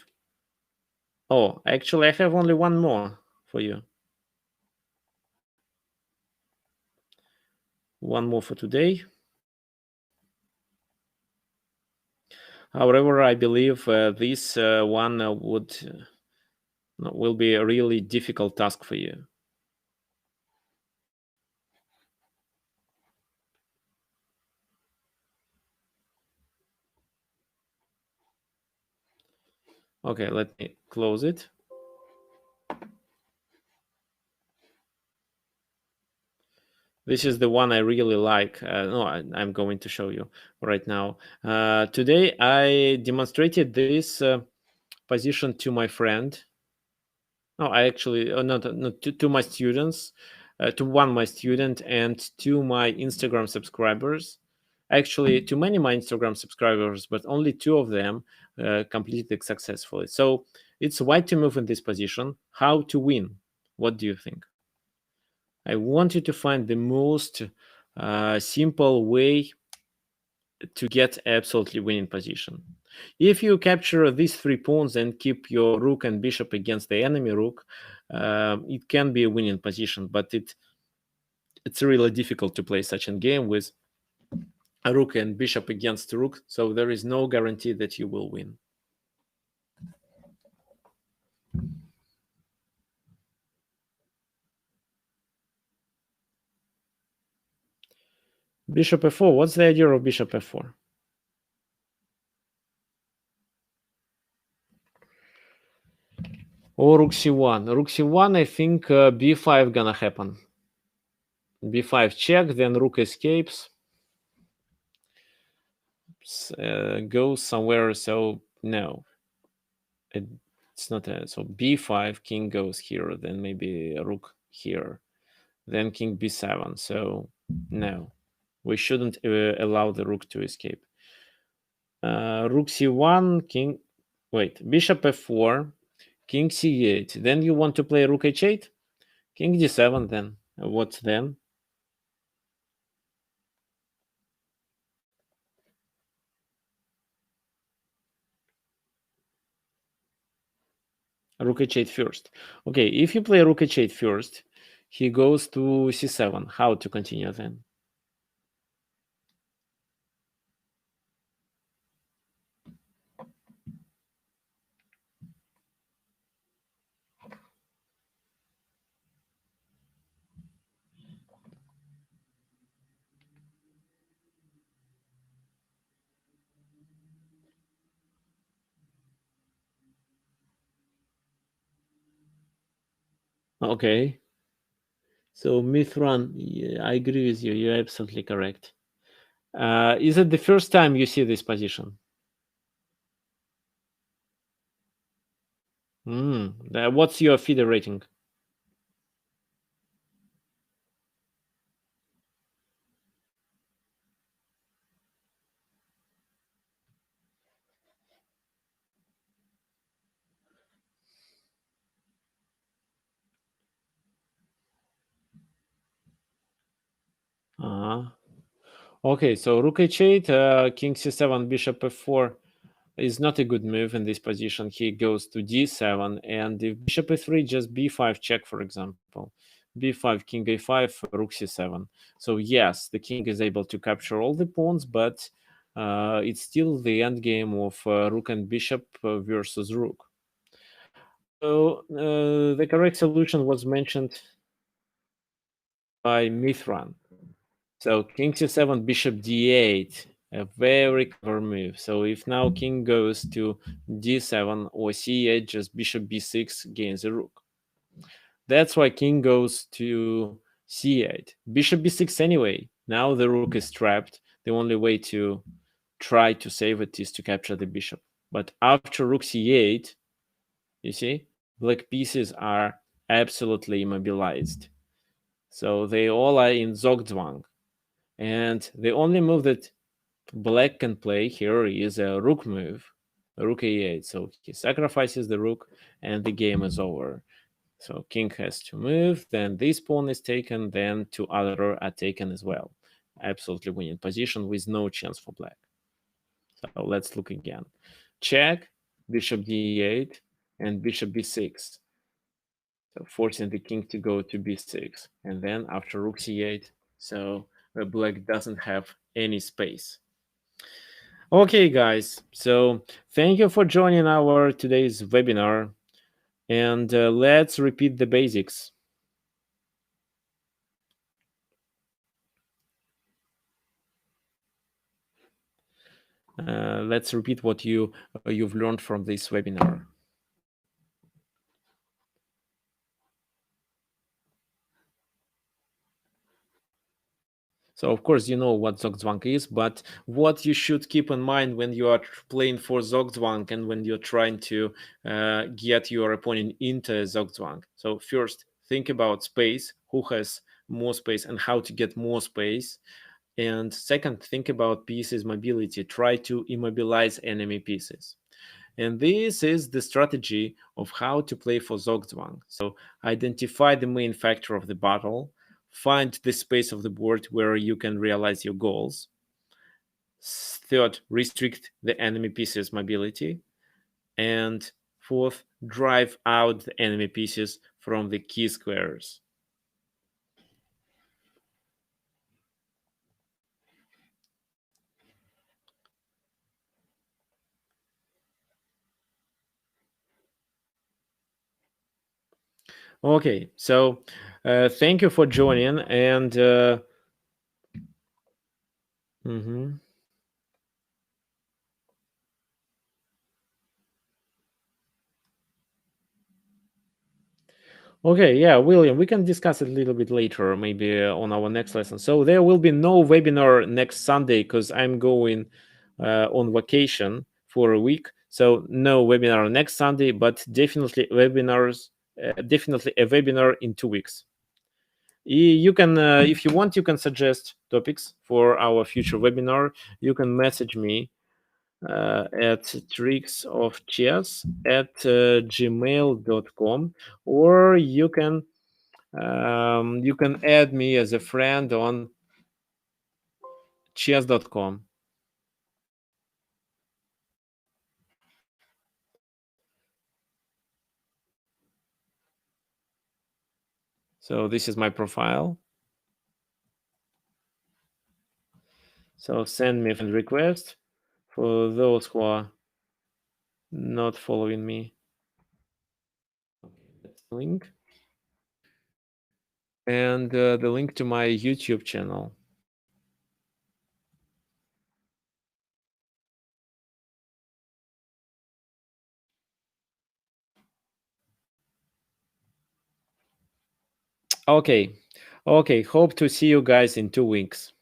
Oh, actually, I have only one more for you. One more for today. However, I believe this one will be a really difficult task for you. Okay, let me close it. This is the one I really like. No, I'm going to show you right now. Today, I demonstrated this position to my friend. No, I actually, not to my students, to one my student and to my Instagram subscribers. Actually, to many my Instagram subscribers, but only two of them completed successfully. So it's white to move in this position. How to win? What do you think? I want you to find the most simple way to get absolutely winning position. If you capture these 3 pawns and keep your rook and bishop against the enemy rook, it can be a winning position, but it's really difficult to play such a game with a rook and bishop against rook, so there is no guarantee that you will win. Bishop f4, what's the idea of bishop f4? Or rook c1. Rook c1, I think b5 gonna happen. b5 check, then rook escapes, goes somewhere, so no. It's not so b5, king goes here, then maybe rook here, then king b7, so no. We shouldn't allow the rook to escape. Rook c1, king... Wait, bishop f4, king c8. Then you want to play rook h8? King d7 then. What then? Rook h8 first. Okay, if you play rook h8 first, he goes to c7. How to continue then? Okay. So Mithran, yeah, I agree with you. You're absolutely correct. Is it the first time you see this position? What's your FIDE rating? Okay, so rook h8, king c7, bishop f4 is not a good move in this position. He goes to d7, and if bishop f3, just b5 check, for example. b5, king a5, rook c7. So yes, the king is able to capture all the pawns, but it's still the end game of rook and bishop versus rook. So the correct solution was mentioned by Mithran. So king c7, bishop d8. A very clever move. So if now king goes to d7 or c8, just bishop b6 gains a rook. That's why king goes to c8. Bishop b6 anyway. Now the rook is trapped. The only way to try to save it is to capture the bishop. But after rook c8, you see, black pieces are absolutely immobilized. So they all are in Zugzwang. And the only move that black can play here is a rook move, rook a8. So he sacrifices the rook and the game is over. So king has to move, then this pawn is taken, then two other are taken as well. Absolutely winning position with no chance for black. So let's look again. Check, bishop d8, and bishop b6. So forcing the king to go to b6. And then after rook c8, so black doesn't have any space. Okay, guys. So thank you for joining our today's webinar. And let's repeat the basics. Let's repeat what you've learned from this webinar. So of course you know what Zugzwang is, but what you should keep in mind when you are playing for Zugzwang and when you're trying to get your opponent into Zugzwang. So first, think about space, who has more space and how to get more space. And second, think about pieces mobility. Try to immobilize enemy pieces. And this is the strategy of how to play for Zugzwang. So identify the main factor of the battle, find the space of the board where you can realize your goals. Third, restrict the enemy pieces mobility. And fourth, drive out the enemy pieces from the key squares. Okay, so thank you for joining and mhm. Okay, yeah, William, we can discuss it a little bit later, maybe on our next lesson. So there will be no webinar next Sunday because I'm going on vacation for a week. So no webinar next Sunday, but definitely webinars, definitely a webinar in 2 weeks. You can, if you want, you can suggest topics for our future webinar. You can message me at tricksofchess@gmail.com, or you can add me as a friend on chess.com. So this is my profile. So send me a friend request for those who are not following me. That's the link. And the link to my YouTube channel. Okay. Okay. Hope to see you guys in 2 weeks.